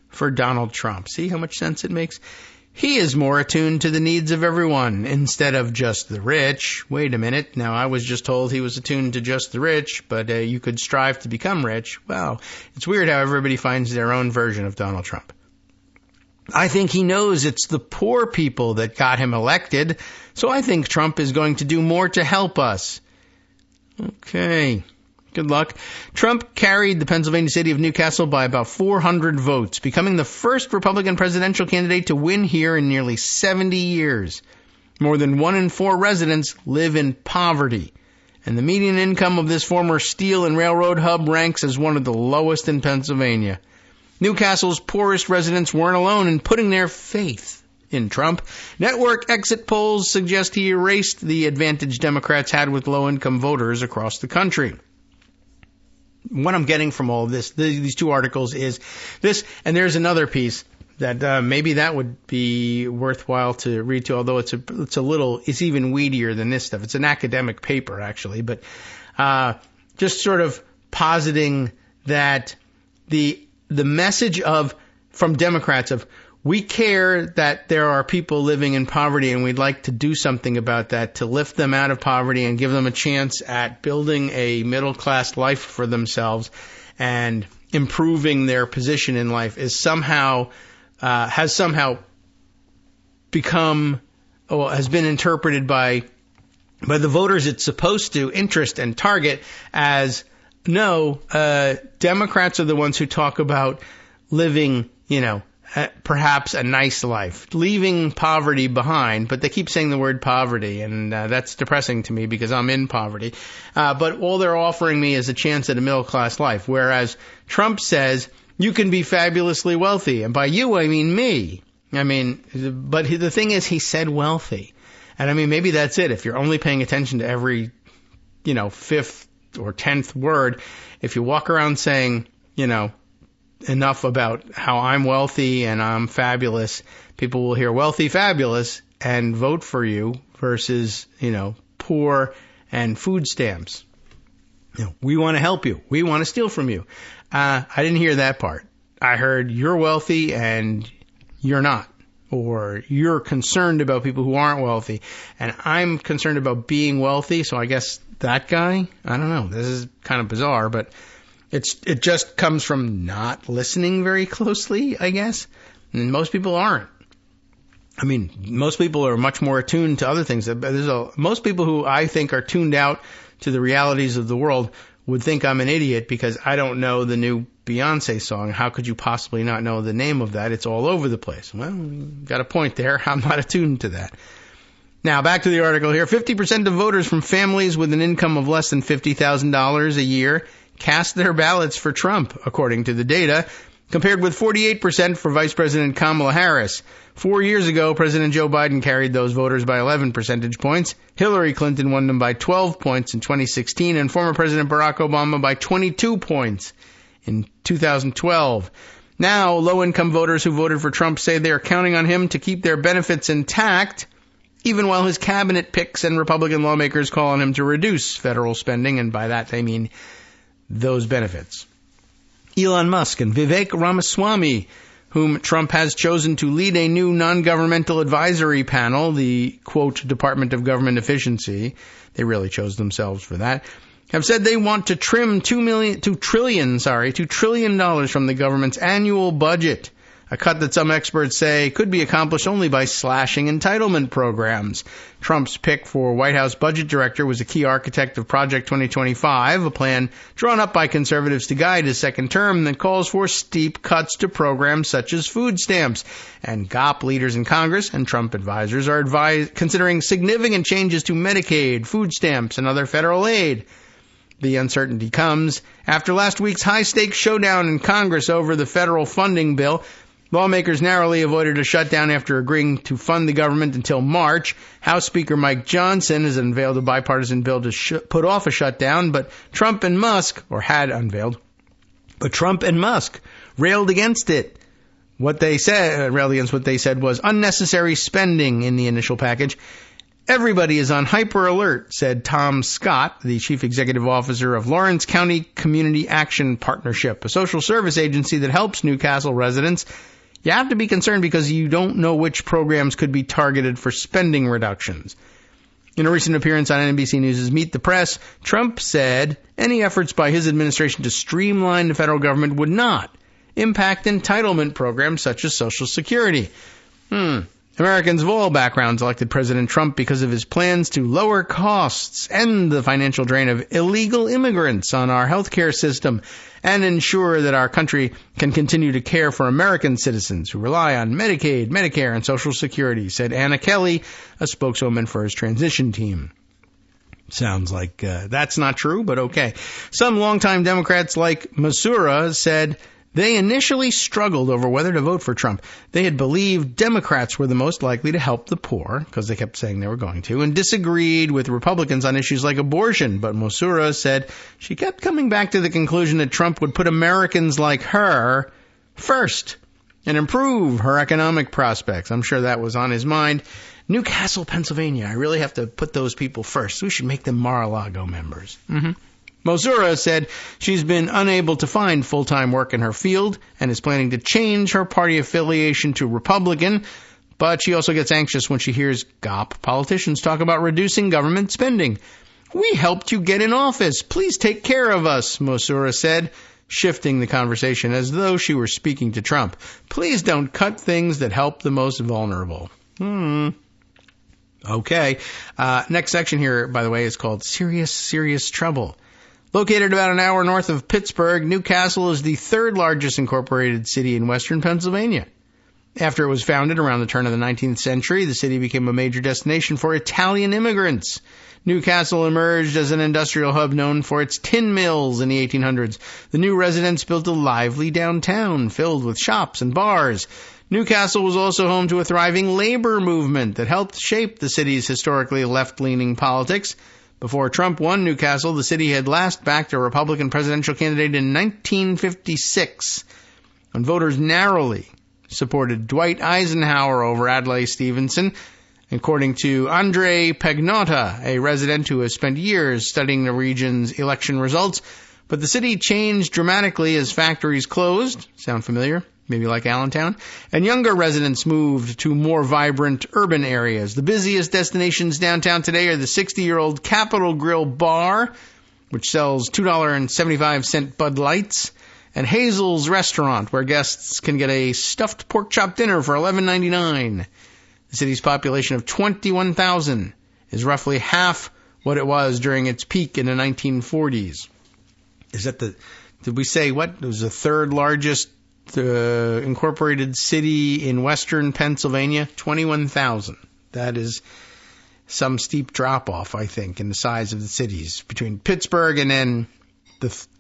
for Donald Trump. See how much sense it makes? He is more attuned to the needs of everyone instead of just the rich. Wait a minute. Now, I was just told he was attuned to just the rich, but you could strive to become rich. Wow. It's weird how everybody finds their own version of Donald Trump. I think he knows it's the poor people that got him elected, so I think Trump is going to do more to help us. Okay. Good luck. Trump carried the Pennsylvania city of Newcastle by about 400 votes, becoming the first Republican presidential candidate to win here in nearly 70 years. More than 1 in 4 residents live in poverty, and the median income of this former steel and railroad hub ranks as one of the lowest in Pennsylvania. Newcastle's poorest residents weren't alone in putting their faith in Trump. Network exit polls suggest he erased the advantage Democrats had with low-income voters across the country. What I'm getting from all of this, these two articles, is this, and there's another piece that maybe that would be worthwhile to read to, although it's even weedier than this stuff. It's an academic paper, actually, but just sort of positing that the message from Democrats of, we care that there are people living in poverty and we'd like to do something about that to lift them out of poverty and give them a chance at building a middle-class life for themselves and improving their position in life, is has been interpreted by the voters it's supposed to interest and target as, no, Democrats are the ones who talk about living, perhaps a nice life, leaving poverty behind, but they keep saying the word poverty, and that's depressing to me because I'm in poverty. But all they're offering me is a chance at a middle-class life, whereas Trump says, you can be fabulously wealthy, and by you, I mean me. But the thing is, he said wealthy. And maybe that's it. If you're only paying attention to every, 5th or 10th word, if you walk around saying, enough about how I'm wealthy and I'm fabulous, people will hear wealthy, fabulous, and vote for you versus, poor and food stamps. We want to help you. We want to steal from you. I didn't hear that part. I heard you're wealthy and you're not. Or you're concerned about people who aren't wealthy. And I'm concerned about being wealthy, so I guess that guy? I don't know. This is kind of bizarre, but it just comes from not listening very closely, I guess. And most people aren't. Most people are much more attuned to other things. Most people who I think are tuned out to the realities of the world would think I'm an idiot because I don't know the new Beyonce song. How could you possibly not know the name of that? It's all over the place. Well, got a point there. I'm not attuned to that. Now, back to the article here. 50% of voters from families with an income of less than $50,000 a year cast their ballots for Trump, according to the data, compared with 48% for Vice President Kamala Harris. 4 years ago, President Joe Biden carried those voters by 11 percentage points. Hillary Clinton won them by 12 points in 2016, and former President Barack Obama by 22 points in 2012. Now, low-income voters who voted for Trump say they are counting on him to keep their benefits intact, even while his cabinet picks and Republican lawmakers call on him to reduce federal spending, and by that they mean those benefits. Elon Musk and Vivek Ramaswamy, whom Trump has chosen to lead a new non-governmental advisory panel, the, quote, Department of Government Efficiency, they really chose themselves for that, have said they want to trim $2 trillion from the government's annual budget, a cut that some experts say could be accomplished only by slashing entitlement programs. Trump's pick for White House budget director was a key architect of Project 2025, a plan drawn up by conservatives to guide his second term that calls for steep cuts to programs such as food stamps. And GOP leaders in Congress and Trump advisors are considering significant changes to Medicaid, food stamps, and other federal aid. The uncertainty comes after last week's high-stakes showdown in Congress over the federal funding bill. Lawmakers narrowly avoided a shutdown after agreeing to fund the government until March. House Speaker Mike Johnson has unveiled a bipartisan bill to put off a shutdown, but Trump and Musk railed against it. Railed against what they said was unnecessary spending in the initial package. Everybody is on hyper alert, said Tom Scott, the chief executive officer of Lawrence County Community Action Partnership, a social service agency that helps Newcastle residents. You have to be concerned because you don't know which programs could be targeted for spending reductions. In a recent appearance on NBC News' Meet the Press, Trump said any efforts by his administration to streamline the federal government would not impact entitlement programs such as Social Security. Americans of all backgrounds elected President Trump because of his plans to lower costs, end the financial drain of illegal immigrants on our healthcare system, and ensure that our country can continue to care for American citizens who rely on Medicaid, Medicare, and Social Security, said Anna Kelly, a spokeswoman for his transition team. Sounds like that's not true, but okay. Some longtime Democrats like Masura said they initially struggled over whether to vote for Trump. They had believed Democrats were the most likely to help the poor, because they kept saying they were going to, and disagreed with Republicans on issues like abortion. But Masura said she kept coming back to the conclusion that Trump would put Americans like her first and improve her economic prospects. I'm sure that was on his mind. Newcastle, Pennsylvania. I really have to put those people first. We should make them Mar-a-Lago members. Masura said she's been unable to find full-time work in her field and is planning to change her party affiliation to Republican, but she also gets anxious when she hears GOP politicians talk about reducing government spending. We helped you get in office. Please take care of us, Masura said, shifting the conversation as though she were speaking to Trump. Please don't cut things that help the most vulnerable. Okay. Next section here, by the way, is called Serious, Serious Trouble. Located about an hour north of Pittsburgh, Newcastle is the third largest incorporated city in western Pennsylvania. After it was founded around the turn of the 19th century, the city became a major destination for Italian immigrants. Newcastle emerged as an industrial hub known for its tin mills in the 1800s. The new residents built a lively downtown filled with shops and bars. Newcastle was also home to a thriving labor movement that helped shape the city's historically left-leaning politics. Before Trump won Newcastle, the city had last backed a Republican presidential candidate in 1956, when voters narrowly supported Dwight Eisenhower over Adlai Stevenson. According to Andre Pagnotta, a resident who has spent years studying the region's election results, but the city changed dramatically as factories closed. Sound familiar? Maybe like Allentown, and younger residents moved to more vibrant urban areas. The busiest destinations downtown today are the 60-year-old Capitol Grill Bar, which sells $2.75 Bud Lights, and Hazel's Restaurant, where guests can get a stuffed pork chop dinner for $11.99. The city's population of 21,000 is roughly half what it was during its peak in the 1940s. Did we say what? It was the third largest incorporated city in western Pennsylvania, 21,000. That is some steep drop-off, I think, in the size of the cities between Pittsburgh and then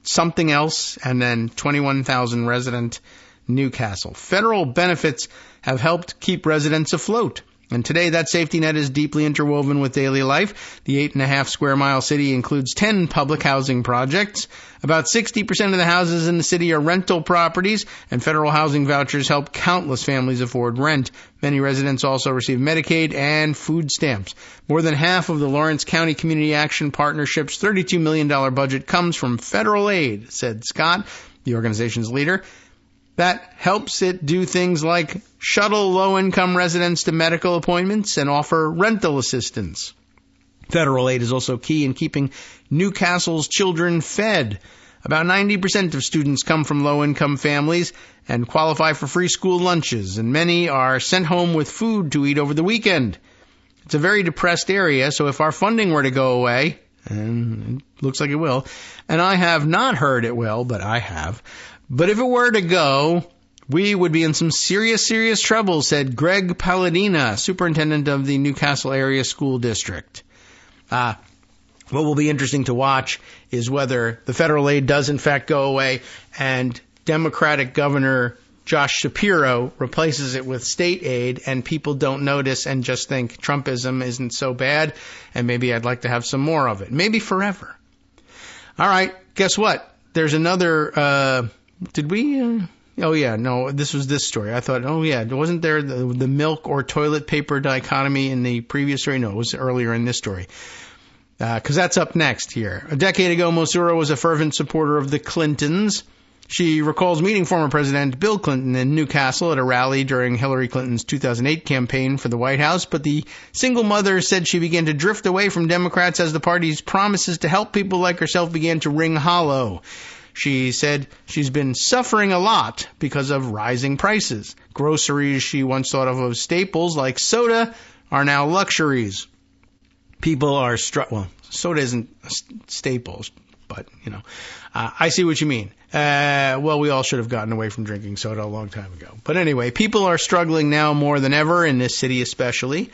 something else, and then 21,000 resident Newcastle. Federal benefits have helped keep residents afloat. And today, that safety net is deeply interwoven with daily life. The 8.5 square mile city includes 10 public housing projects. About 60% of the houses in the city are rental properties, and federal housing vouchers help countless families afford rent. Many residents also receive Medicaid and food stamps. More than half of the Lawrence County Community Action Partnership's $32 million budget comes from federal aid, said Scott, the organization's leader. That helps it do things like shuttle low-income residents to medical appointments and offer rental assistance. Federal aid is also key in keeping Newcastle's children fed. About 90% of students come from low-income families and qualify for free school lunches, and many are sent home with food to eat over the weekend. It's a very depressed area, so if our funding were to go away, and it looks like it will, and I have not heard it will, but I have, but if it were to go, we would be in some serious, serious trouble, said Greg Palladina, superintendent of the Newcastle Area School District. What will be interesting to watch is whether the federal aid does in fact go away and Democratic Governor Josh Shapiro replaces it with state aid and people don't notice and just think Trumpism isn't so bad and maybe I'd like to have some more of it. Maybe forever. All right, guess what? There's another... Oh, yeah, no, this was this story. I thought, oh, yeah, wasn't there the milk or toilet paper dichotomy in the previous story? No, it was earlier in this story. Because that's up next here. A decade ago, Masura was a fervent supporter of the Clintons. She recalls meeting former President Bill Clinton in Newcastle at a rally during Hillary Clinton's 2008 campaign for the White House, but the single mother said she began to drift away from Democrats as the party's promises to help people like herself began to ring hollow. She said she's been suffering a lot because of rising prices. Groceries she once thought of as staples, like soda, are now luxuries. People are soda isn't a staple, but, I see what you mean. Well, we all should have gotten away from drinking soda a long time ago. But anyway, people are struggling now more than ever, in this city especially,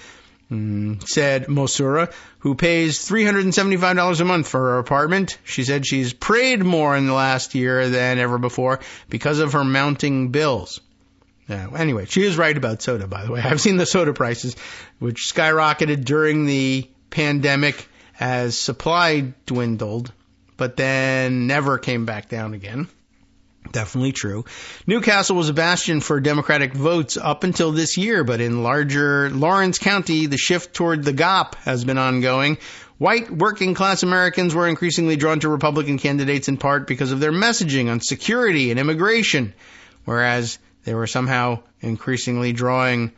said Mosura, who pays $375 a month for her apartment. She said she's prayed more in the last year than ever before because of her mounting bills. Anyway, she is right about soda, by the way. I've seen the soda prices, which skyrocketed during the pandemic as supply dwindled, but then never came back down again. Definitely true. Newcastle was a bastion for Democratic votes up until this year, but in larger Lawrence County, the shift toward the GOP has been ongoing. White working-class Americans were increasingly drawn to Republican candidates in part because of their messaging on security and immigration, whereas they were somehow increasingly drawing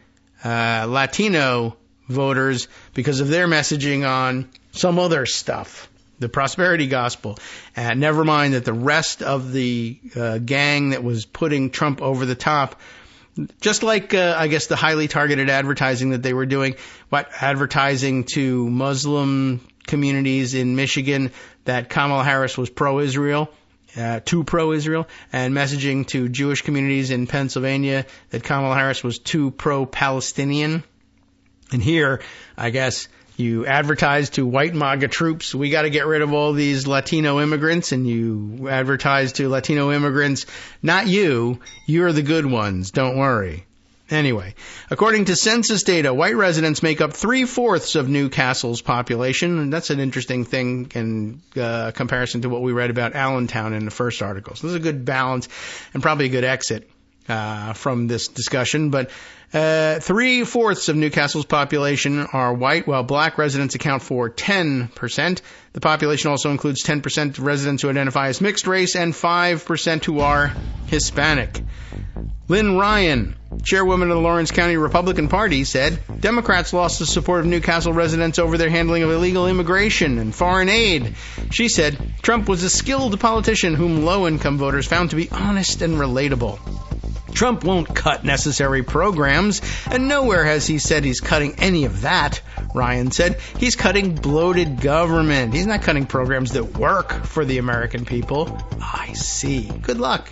Latino voters because of their messaging on some other stuff. The prosperity gospel. Never mind that the rest of the gang that was putting Trump over the top, just like, I guess, the highly targeted advertising that they were doing, advertising to Muslim communities in Michigan that Kamala Harris was pro-Israel, too pro-Israel, and messaging to Jewish communities in Pennsylvania that Kamala Harris was too pro-Palestinian. And here, I guess, you advertise to white MAGA troops, we got to get rid of all these Latino immigrants, and you advertise to Latino immigrants, not you, you're the good ones, don't worry. Anyway, according to census data, white residents make up 3/4 of Newcastle's population, and that's an interesting thing in comparison to what we read about Allentown in the first article. So this is a good balance and probably a good exit from this discussion, but 3/4 of Newcastle's population are white, while black residents account for 10%. The population also includes 10% of residents who identify as mixed race and 5% who are Hispanic. Lynn Ryan, chairwoman of the Lawrence County Republican Party, said Democrats lost the support of Newcastle residents over their handling of illegal immigration and foreign aid. She said Trump was a skilled politician whom low-income voters found to be honest and relatable. Trump won't cut necessary programs, and nowhere has he said he's cutting any of that, Ryan said. He's cutting bloated government. He's not cutting programs that work for the American people. I see. Good luck.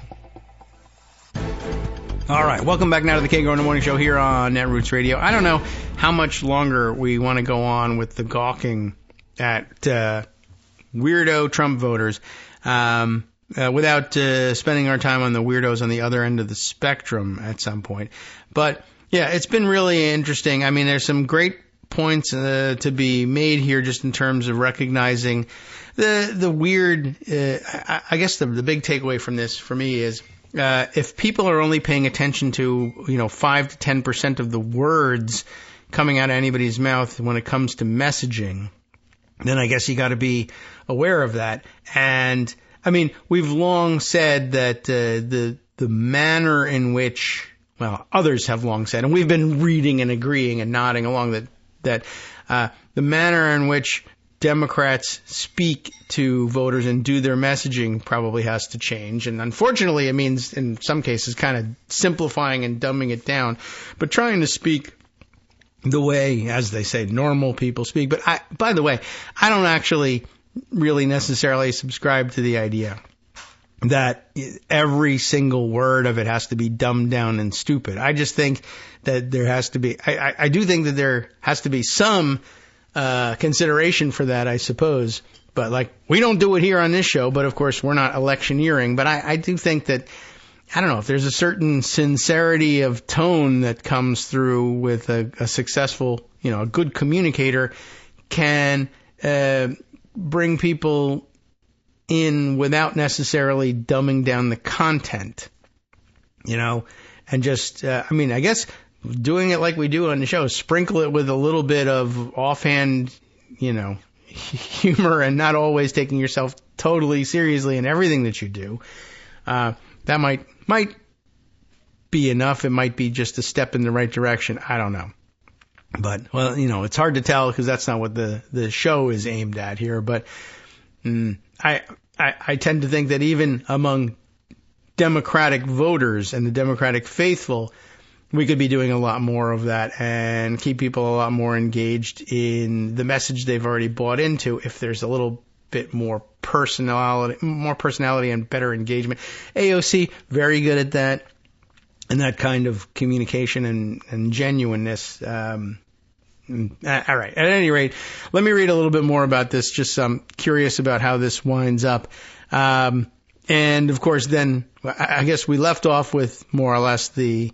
All right, welcome back now to the Kagro in the Morning Show here on Netroots Radio. I don't know how much longer we want to go on with the gawking at weirdo Trump voters. Without spending our time on the weirdos on the other end of the spectrum at some point. But, yeah, it's been really interesting. I mean, there's some great points to be made here just in terms of recognizing the weird, I guess the big takeaway from this for me is if people are only paying attention to, 5 to 10% of the words coming out of anybody's mouth when it comes to messaging, then I guess you got to be aware of that. And I mean, we've long said that the manner in which, well, others have long said, and we've been reading and agreeing and nodding along that the manner in which Democrats speak to voters and do their messaging probably has to change. And unfortunately, it means in some cases kind of simplifying and dumbing it down, but trying to speak the way, as they say, normal people speak. But by the way, I don't actually really necessarily subscribe to the idea that every single word of it has to be dumbed down and stupid. I just think that there has to be, I do think that there has to be some consideration for that, I suppose. But like, we don't do it here on this show, but of course we're not electioneering. But I do think that, I don't know, if there's a certain sincerity of tone that comes through with a successful, a good communicator can bring people in without necessarily dumbing down the content, and just, I guess doing it like we do on the show, sprinkle it with a little bit of offhand, humor and not always taking yourself totally seriously in everything that you do. That might be enough. It might be just a step in the right direction. I don't know. But, well, it's hard to tell because that's not what the show is aimed at here. But I I tend to think that even among Democratic voters and the Democratic faithful, we could be doing a lot more of that and keep people a lot more engaged in the message they've already bought into if there's a little bit more personality and better engagement. AOC, very good at that, and that kind of communication and genuineness. All right. At any rate, let me read a little bit more about this. Just I'm curious about how this winds up. And of course, then I guess we left off with more or less the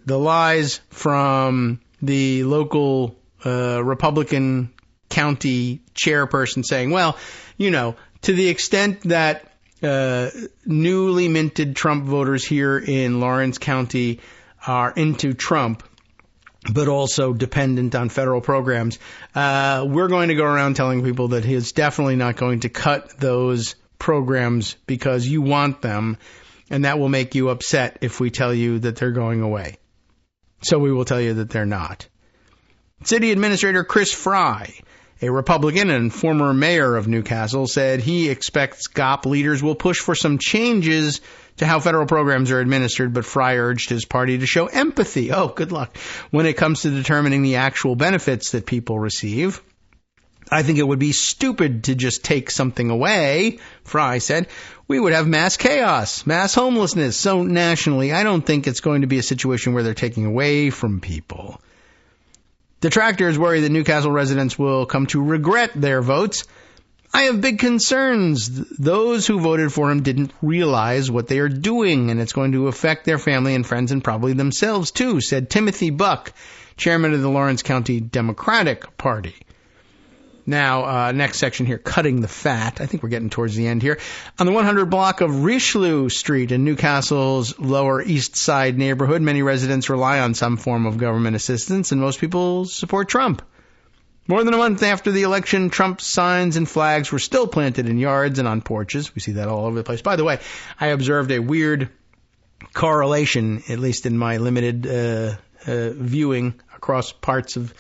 lies from the local Republican county chairperson saying, well, to the extent that newly minted Trump voters here in Lawrence County are into Trump, but also dependent on federal programs, we're going to go around telling people that he's definitely not going to cut those programs because you want them, and that will make you upset if we tell you that they're going away. So we will tell you that they're not. City Administrator Chris Fry, a Republican and former mayor of Newcastle, said he expects GOP leaders will push for some changes to how federal programs are administered, but Fry urged his party to show empathy. Oh, good luck. When it comes to determining the actual benefits that people receive. I think it would be stupid to just take something away, Fry said. We would have mass chaos, mass homelessness. So nationally, I don't think it's going to be a situation where they're taking away from people. Detractors worry that Newcastle residents will come to regret their votes. I have big concerns. Those who voted for him didn't realize what they are doing, and it's going to affect their family and friends and probably themselves too, said Timothy Buck, chairman of the Lawrence County Democratic Party. Now, next section here, cutting the fat. I think we're getting towards the end here. On the 100 block of Richelieu Street in Newcastle's Lower East Side neighborhood, many residents rely on some form of government assistance, and most people support Trump. More than a month after the election, Trump signs and flags were still planted in yards and on porches. We see that all over the place. By the way, I observed a weird correlation, at least in my limited viewing across parts of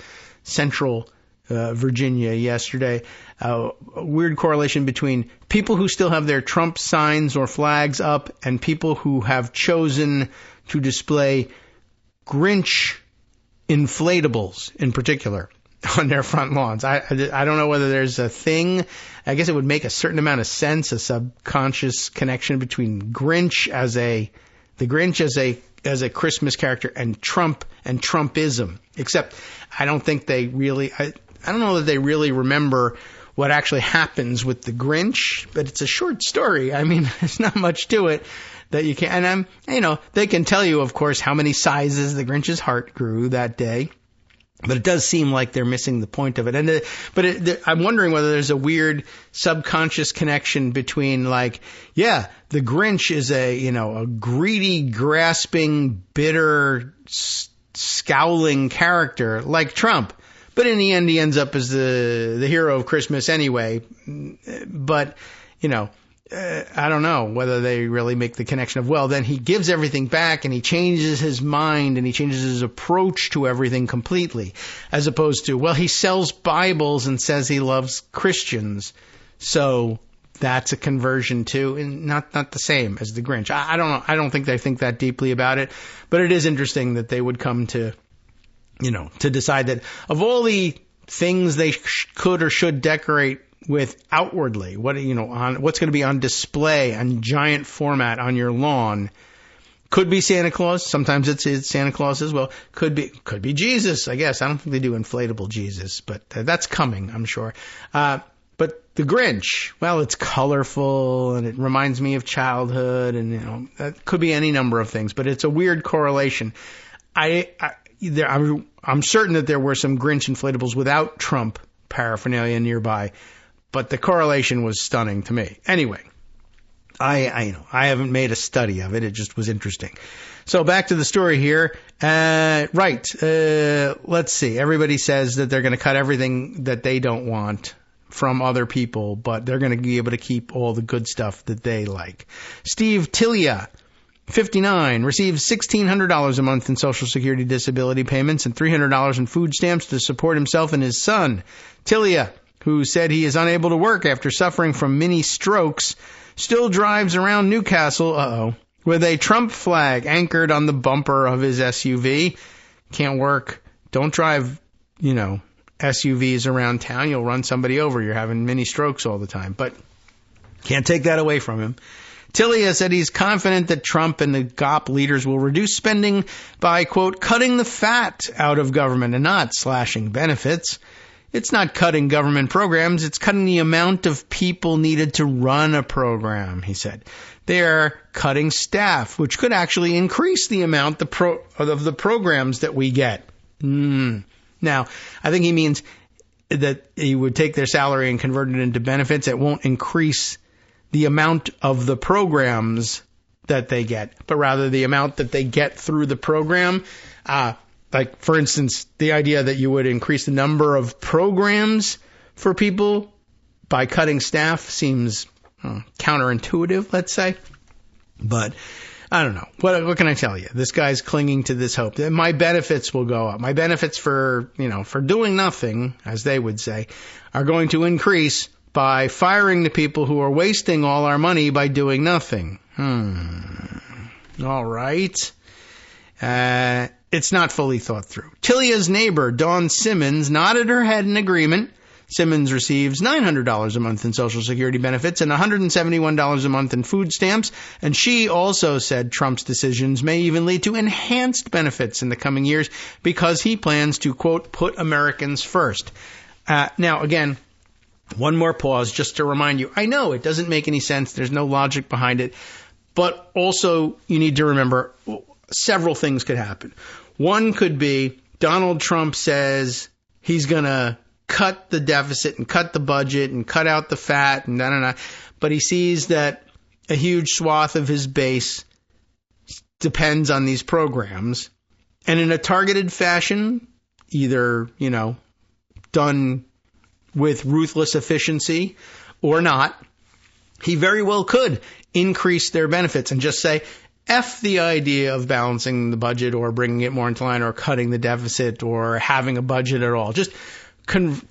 central Virginia yesterday, a weird correlation between people who still have their Trump signs or flags up and people who have chosen to display Grinch inflatables in particular on their front lawns. I don't know whether there's a thing. I guess it would make a certain amount of sense, a subconscious connection between Grinch as a Christmas character and Trump and Trumpism. Except I don't think they really, I don't know that they really remember what actually happens with the Grinch, but it's a short story. I mean, there's not much to it that you can, and they can tell you, of course, how many sizes the Grinch's heart grew that day. But it does seem like they're missing the point of it. I'm wondering whether there's a weird subconscious connection between the Grinch is a greedy, grasping, bitter, scowling character like Trump. But in the end, he ends up as the hero of Christmas anyway. But, I don't know whether they really make the connection of, well, then he gives everything back and he changes his mind and he changes his approach to everything completely, as opposed to, well, he sells Bibles and says he loves Christians. So that's a conversion too, and not the same as the Grinch. I don't know. I don't think they think that deeply about it, but it is interesting that they would come to decide that of all the things they could or should decorate with outwardly, what's going to be on display on giant format on your lawn, could be Santa Claus. Sometimes it's Santa Claus as well. Could be Jesus, I guess. I don't think they do inflatable Jesus, but that's coming, I'm sure. But the Grinch, well, it's colorful and it reminds me of childhood, and that could be any number of things. But it's a weird correlation. I'm certain that there were some Grinch inflatables without Trump paraphernalia nearby, but the correlation was stunning to me. Anyway, I haven't made a study of it. It just was interesting. So back to the story here. Let's see. Everybody says that they're going to cut everything that they don't want from other people, but they're going to be able to keep all the good stuff that they like. Steve Tilia, 59, receives $1,600 a month in Social Security disability payments and $300 in food stamps to support himself and his son. Tilia who said he is unable to work after suffering from mini strokes, still drives around Newcastle, with a Trump flag anchored on the bumper of his SUV. Can't work. Don't drive, SUVs around town. You'll run somebody over. You're having mini strokes all the time. But can't take that away from him. Tilly has said he's confident that Trump and the GOP leaders will reduce spending by, quote, cutting the fat out of government and not slashing benefits. It's not cutting government programs. It's cutting the amount of people needed to run a program, he said. They are cutting staff, which could actually increase the amount of the programs that we get. Now, I think he means that he would take their salary and convert it into benefits. It won't increase the amount of the programs that they get, but rather the amount that they get through the program. Like, for instance, the idea that you would increase the number of programs for people by cutting staff seems counterintuitive, let's say. But I don't know. What can I tell you? This guy's clinging to this hope that my benefits will go up. My benefits for doing nothing, as they would say, are going to increase by firing the people who are wasting all our money by doing nothing. All right. It's not fully thought through. Tilia's neighbor, Dawn Simmons, nodded her head in agreement. Simmons receives $900 a month in Social Security benefits and $171 a month in food stamps. And she also said Trump's decisions may even lead to enhanced benefits in the coming years because he plans to, quote, put Americans first. Now, again, one more pause just to remind you. I know it doesn't make any sense. There's no logic behind it. But also you need to remember several things could happen. One could be Donald Trump says he's going to cut the deficit and cut the budget and cut out the fat and da. But he sees that a huge swath of his base depends on these programs. And in a targeted fashion, either, done with ruthless efficiency or not, he very well could increase their benefits and just say, F the idea of balancing the budget or bringing it more into line or cutting the deficit or having a budget at all. Just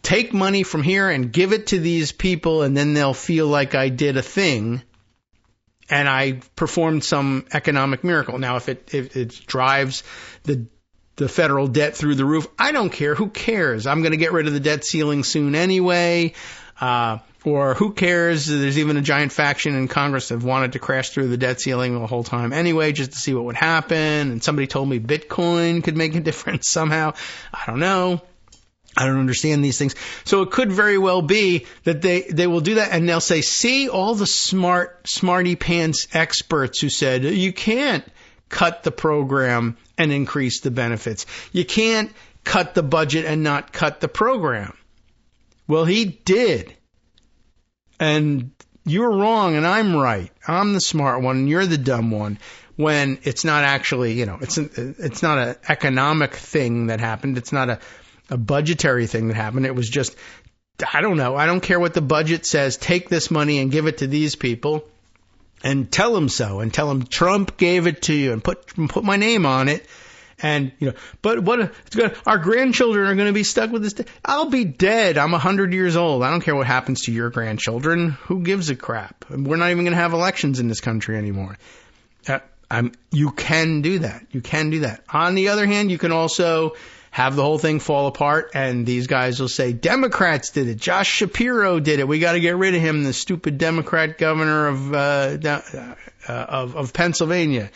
take money from here and give it to these people, and then they'll feel like I did a thing and I performed some economic miracle. Now, if it drives the federal debt through the roof, I don't care. Who cares? I'm going to get rid of the debt ceiling soon anyway. Or who cares? There's even a giant faction in Congress that wanted to crash through the debt ceiling the whole time anyway, just to see what would happen. And somebody told me Bitcoin could make a difference somehow. I don't know. I don't understand these things. So it could very well be that they will do that, and they'll say, see, all the smarty pants experts who said you can't cut the program and increase the benefits. You can't cut the budget and not cut the program. Well, he did. And you're wrong and I'm right. I'm the smart one and you're the dumb one, when it's not actually, it's not an economic thing that happened. It's not a budgetary thing that happened. It was just, I don't know. I don't care what the budget says. Take this money and give it to these people and tell them so, and tell them Trump gave it to you and put my name on it. And, but our grandchildren are going to be stuck with this. I'll be dead. I'm 100 years old. I don't care what happens to your grandchildren. Who gives a crap? We're not even going to have elections in this country anymore. You can do that. You can do that. On the other hand, you can also have the whole thing fall apart, and these guys will say, Democrats did it. Josh Shapiro did it. We got to get rid of him, the stupid Democrat governor of Pennsylvania.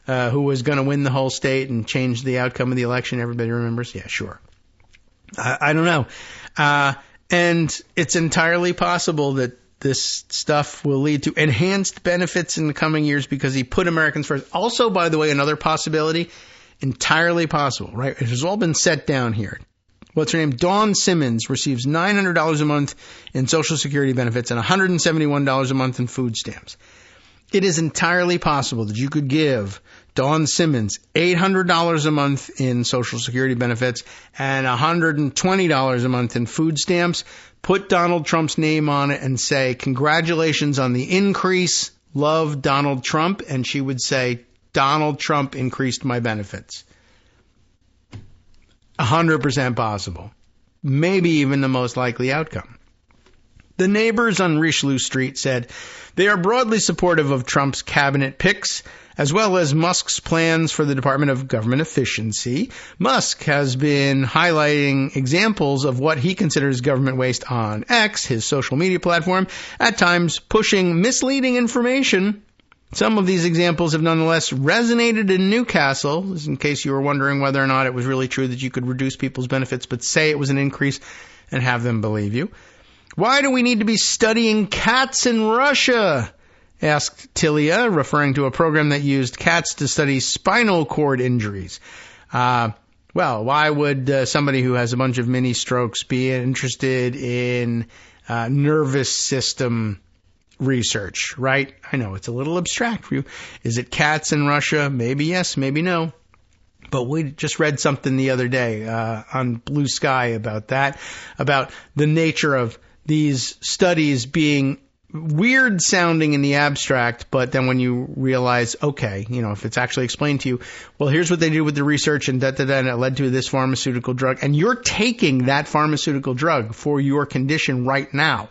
Who was going to win the whole state and change the outcome of the election. Everybody remembers? Yeah, sure. I don't know. And it's entirely possible that this stuff will lead to enhanced benefits in the coming years because he put Americans first. Also, by the way, another possibility, entirely possible, right? It has all been set down here. What's her name? Dawn Simmons receives $900 a month in Social Security benefits and $171 a month in food stamps. It is entirely possible that you could give Dawn Simmons $800 a month in Social Security benefits and $120 a month in food stamps, put Donald Trump's name on it and say, congratulations on the increase, love Donald Trump, and she would say, Donald Trump increased my benefits. 100% possible. Maybe even the most likely outcome. The neighbors on Richelieu Street said they are broadly supportive of Trump's cabinet picks, as well as Musk's plans for the Department of Government Efficiency. Musk has been highlighting examples of what he considers government waste on X, his social media platform, at times pushing misleading information. Some of these examples have nonetheless resonated in Newcastle, in case you were wondering whether or not it was really true that you could reduce people's benefits but say it was an increase and have them believe you. Why do we need to be studying cats in Russia? Asked Tilia, referring to a program that used cats to study spinal cord injuries. Well, why would somebody who has a bunch of mini strokes be interested in nervous system research, right? I know it's a little abstract for you. Is it cats in Russia? Maybe yes, maybe no. But we just read something the other day on Blue Sky about that, about the nature of these studies being weird sounding in the abstract, but then when you realize, okay, if it's actually explained to you, well, here's what they did with the research and and it led to this pharmaceutical drug, and you're taking that pharmaceutical drug for your condition right now,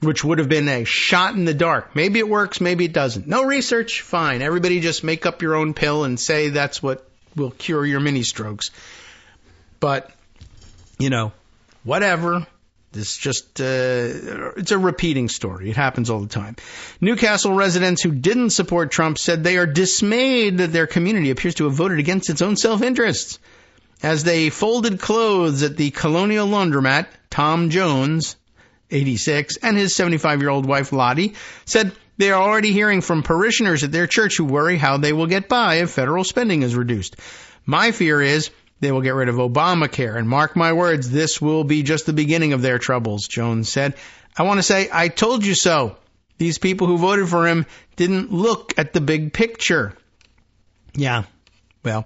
which would have been a shot in the dark. Maybe it works, maybe it doesn't. No research, fine. Everybody just make up your own pill and say that's what will cure your mini strokes. But, whatever. This just, it's a repeating story. It happens all the time. Newcastle residents who didn't support Trump said they are dismayed that their community appears to have voted against its own self-interests. As they folded clothes at the Colonial Laundromat, Tom Jones, 86, and his 75-year-old wife Lottie said they are already hearing from parishioners at their church who worry how they will get by if federal spending is reduced. My fear is they will get rid of Obamacare, and mark my words, this will be just the beginning of their troubles, Jones said. I want to say, I told you so. These people who voted for him didn't look at the big picture. Yeah, well,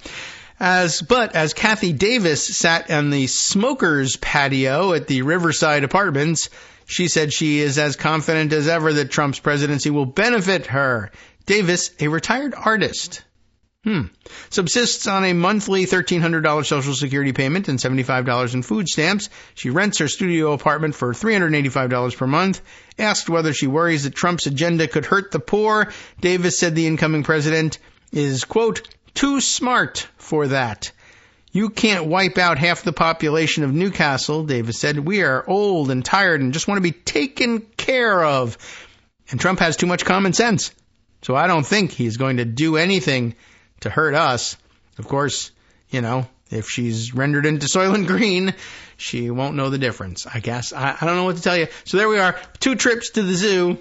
as Kathy Davis sat on the smokers patio at the Riverside Apartments, she said she is as confident as ever that Trump's presidency will benefit her. Davis, a retired artist, subsists on a monthly $1,300 Social Security payment and $75 in food stamps. She rents her studio apartment for $385 per month. Asked whether she worries that Trump's agenda could hurt the poor, Davis said the incoming president is, quote, too smart for that. You can't wipe out half the population of Newcastle, Davis said. We are old and tired and just want to be taken care of. And Trump has too much common sense. So I don't think he's going to do anything to hurt us. Of course, if she's rendered into Soylent Green, she won't know the difference, I guess. I don't know what to tell you. So there we are. 2 trips to the zoo.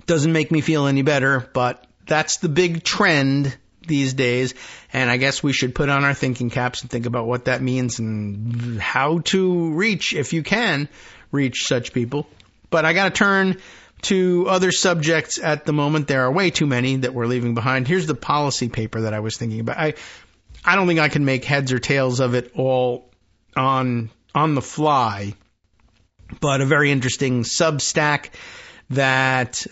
Doesn't make me feel any better, but that's the big trend these days. And I guess we should put on our thinking caps and think about what that means and how to reach, if you can, reach such people. But I got to turn to other subjects at the moment. There are way too many that we're leaving behind. Here's the policy paper that I was thinking about. I don't think I can make heads or tails of it all on the fly, but a very interesting Substack that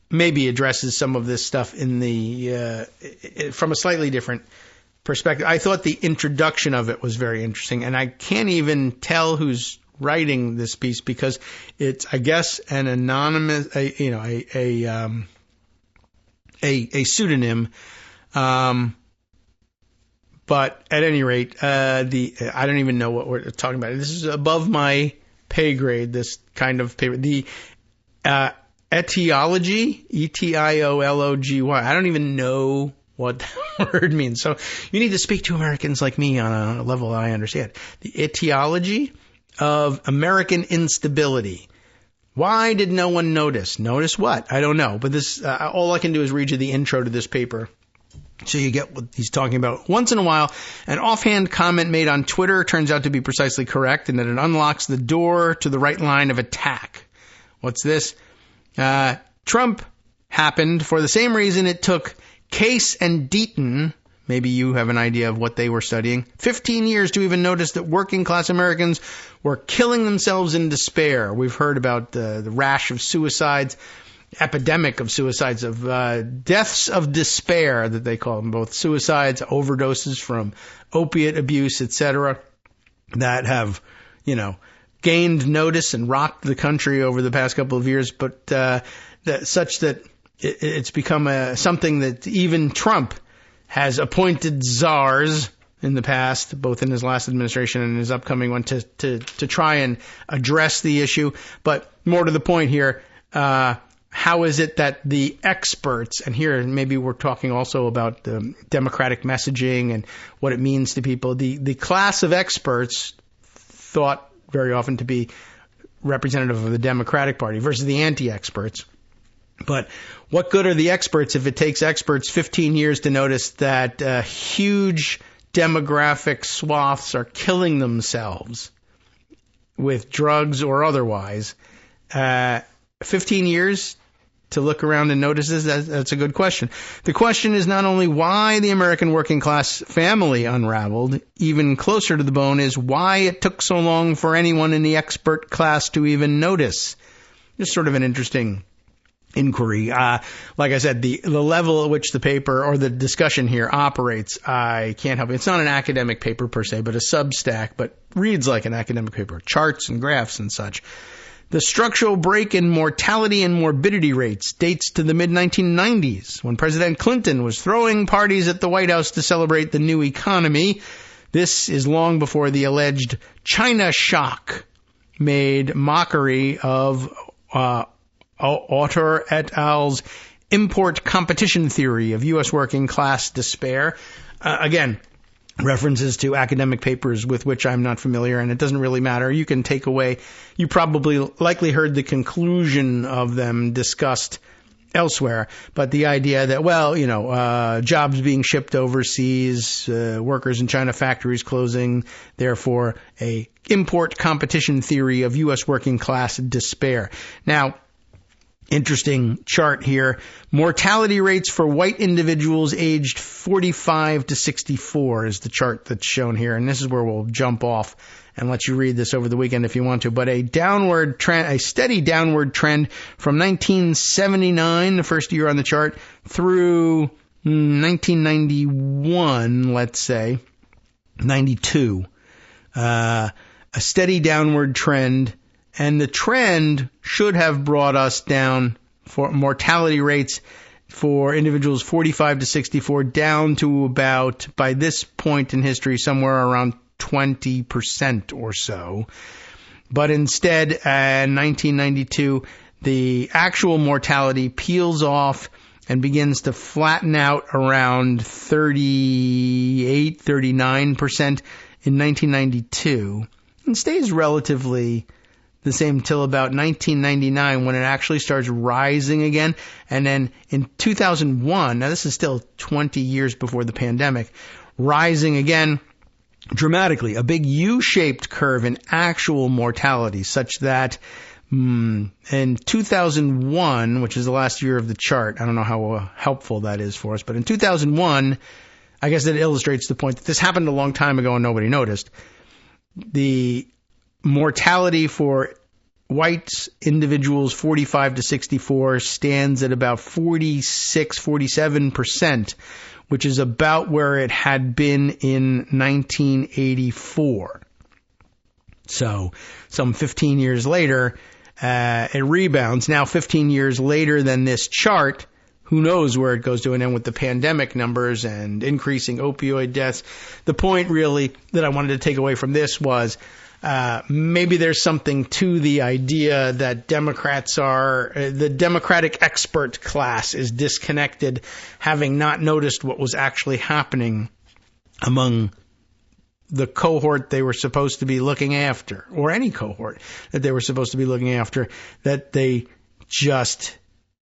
maybe addresses some of this stuff in the from a slightly different perspective. I thought the introduction of it was very interesting, and I can't even tell who's writing this piece because it's, I guess, an anonymous, a pseudonym. But at any rate, I don't even know what we're talking about. This is above my pay grade, this kind of paper. The etiology, Etiology. I don't even know what that word means. So you need to speak to Americans like me on a level I understand. The etiology of American instability. Why did no one notice? Notice what? I don't know. But this, all I can do is read you the intro to this paper, so you get what he's talking about. Once in a while, an offhand comment made on Twitter turns out to be precisely correct, and that it unlocks the door to the right line of attack. What's this? Trump happened for the same reason it took Case and Deaton, maybe you have an idea of what they were studying, 15 years to even notice that working class Americans were killing themselves in despair. We've heard about the rash of suicides, epidemic of suicides, of deaths of despair that they call them, both suicides, overdoses from opiate abuse, etc., that have, gained notice and rocked the country over the past couple of years, but such that it's become something that even Trump has appointed czars in the past, both in his last administration and his upcoming one, to try and address the issue. But more to the point here, how is it that the experts, and here maybe we're talking also about democratic messaging and what it means to people, the class of experts thought very often to be representative of the Democratic Party versus the anti-experts. But what good are the experts if it takes experts 15 years to notice that huge demographic swaths are killing themselves with drugs or otherwise? 15 years to look around and notice this? That's a good question. The question is not only why the American working class family unraveled, even closer to the bone is why it took so long for anyone in the expert class to even notice. Just sort of an interesting inquiry. Like I said, the level at which the paper or the discussion here operates, I can't help it. It's not an academic paper per se, but a Substack, but reads like an academic paper, charts and graphs and such. The structural break in mortality and morbidity rates dates to the mid-1990s, when President Clinton was throwing parties at the White House to celebrate the new economy. This is long before the alleged China shock made mockery of Autor et al.'s import competition theory of U.S. working class despair. Again, references to academic papers with which I'm not familiar, and it doesn't really matter. You can take away, you probably likely heard the conclusion of them discussed elsewhere, but the idea that, well, jobs being shipped overseas, workers in China factories closing, therefore a import competition theory of U.S. working class despair. Now, interesting chart here. Mortality rates for white individuals aged 45 to 64 is the chart that's shown here. And this is where we'll jump off and let you read this over the weekend if you want to. But a downward trend, a steady downward trend from 1979, the first year on the chart, through 1991, let's say, 92. A steady downward trend. And the trend should have brought us down for mortality rates for individuals 45 to 64 down to about, by this point in history, somewhere around 20% or so. But instead, in 1992, the actual mortality peels off and begins to flatten out around 38, 39% in 1992 and stays relatively the same till about 1999 when it actually starts rising again. And then in 2001, now this is still 20 years before the pandemic, rising again dramatically, a big U-shaped curve in actual mortality, such that in 2001, which is the last year of the chart, I don't know how helpful that is for us, but in 2001, I guess that illustrates the point that this happened a long time ago and nobody noticed. The mortality for white individuals 45 to 64 stands at about 46, 47%, which is about where it had been in 1984. So some 15 years later, it rebounds. Now 15 years later than this chart, who knows where it goes to. And then with the pandemic numbers and increasing opioid deaths, the point really that I wanted to take away from this was maybe there's something to the idea that Democrats are, the Democratic expert class is disconnected, having not noticed what was actually happening among the cohort they were supposed to be looking after, or any cohort that they were supposed to be looking after, that they just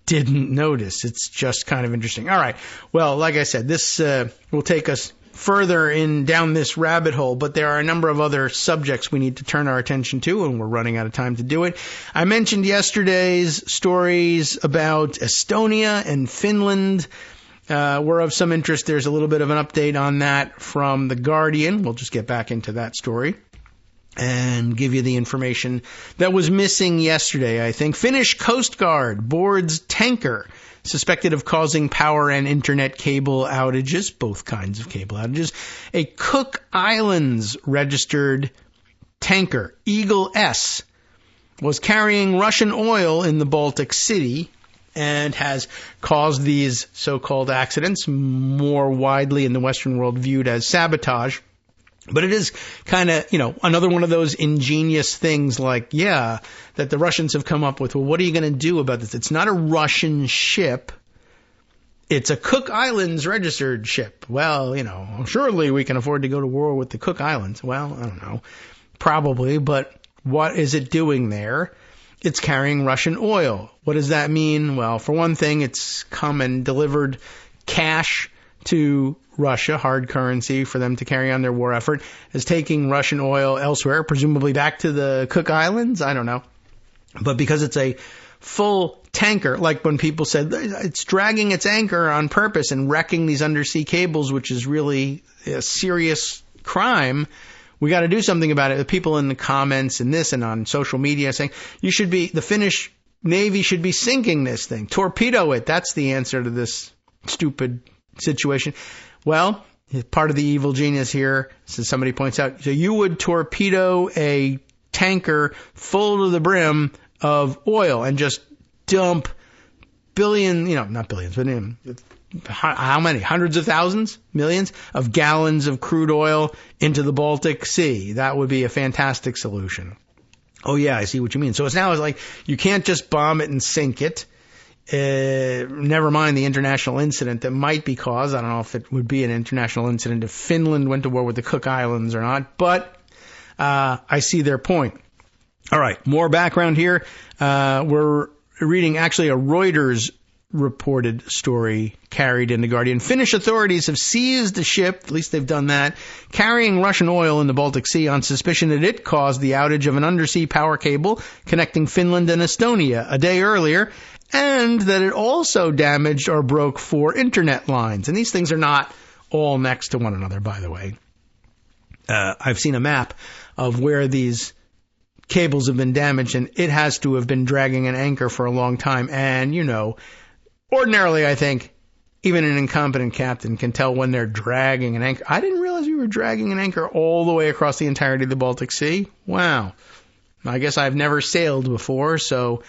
didn't notice. It's just kind of interesting. All right. Well, like I said, this will take us further in down this rabbit hole, but there are a number of other subjects we need to turn our attention to, and we're running out of time to do it. I mentioned yesterday's stories about Estonia and Finland were of some interest. There's a little bit of an update on that from The Guardian. We'll just get back into that story and give you the information that was missing yesterday, I think. Finnish Coast Guard boards tanker suspected of causing power and internet cable outages, both kinds of cable outages. A Cook Islands registered tanker, Eagle S, was carrying Russian oil in the Baltic Sea and has caused these so-called accidents, more widely in the Western world viewed as sabotage. But it is kind of, another one of those ingenious things like, that the Russians have come up with. Well, what are you going to do about this? It's not a Russian ship. It's a Cook Islands registered ship. Well, surely we can afford to go to war with the Cook Islands. Well, I don't know. Probably, but what is it doing there? It's carrying Russian oil. What does that mean? Well, for one thing, it's come and delivered cash to Russia, hard currency for them to carry on their war effort, is taking Russian oil elsewhere, presumably back to the Cook Islands. I don't know. But because it's a full tanker, like when people said it's dragging its anchor on purpose and wrecking these undersea cables, which is really a serious crime, we got to do something about it. The people in the comments and this and on social media saying the Finnish Navy should be sinking this thing, torpedo it. That's the answer to this stupid situation. Well, part of the evil genius here, so somebody points out, so you would torpedo a tanker full to the brim of oil and just dump not billions, but how many? Hundreds of thousands? Millions of gallons of crude oil into the Baltic Sea. That would be a fantastic solution. Oh, yeah, I see what you mean. So it's like you can't just bomb it and sink it. Never mind the international incident that might be caused. I don't know if it would be an international incident if Finland went to war with the Cook Islands or not, but I see their point. All right, more background here. We're reading actually a Reuters reported story carried in The Guardian. Finnish authorities have seized a ship, at least they've done that, carrying Russian oil in the Baltic Sea on suspicion that it caused the outage of an undersea power cable connecting Finland and Estonia a day earlier, and that it also damaged or broke 4 internet lines. And these things are not all next to one another, by the way. I've seen a map of where these cables have been damaged, and it has to have been dragging an anchor for a long time. And, ordinarily, I think, even an incompetent captain can tell when they're dragging an anchor. I didn't realize we were dragging an anchor all the way across the entirety of the Baltic Sea. Wow. I guess I've never sailed before, so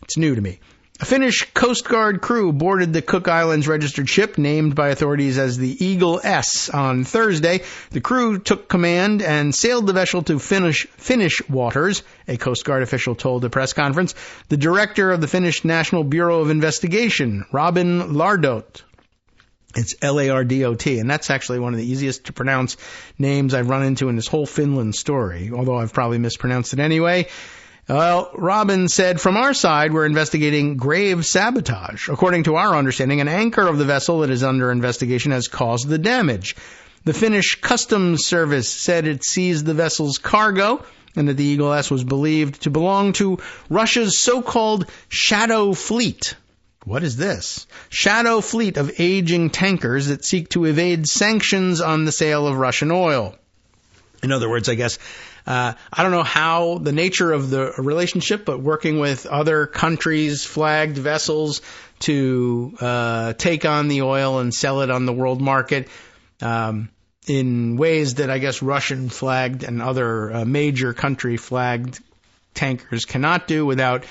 it's new to me. A Finnish Coast Guard crew boarded the Cook Islands registered ship, named by authorities as the Eagle S, on Thursday. The crew took command and sailed the vessel to Finnish waters, a Coast Guard official told a press conference. The director of the Finnish National Bureau of Investigation, Robin Lardot. It's Lardot, and that's actually one of the easiest to pronounce names I've run into in this whole Finland story, although I've probably mispronounced it anyway. Well, Robin said, from our side, we're investigating grave sabotage. According to our understanding, an anchor of the vessel that is under investigation has caused the damage. The Finnish Customs Service said it seized the vessel's cargo and that the Eagle S was believed to belong to Russia's so-called shadow fleet. What is this? Shadow fleet of aging tankers that seek to evade sanctions on the sale of Russian oil. In other words, I guess, I don't know how the nature of the relationship, but working with other countries' flagged vessels to take on the oil and sell it on the world market in ways that I guess Russian flagged and other major country flagged tankers cannot do without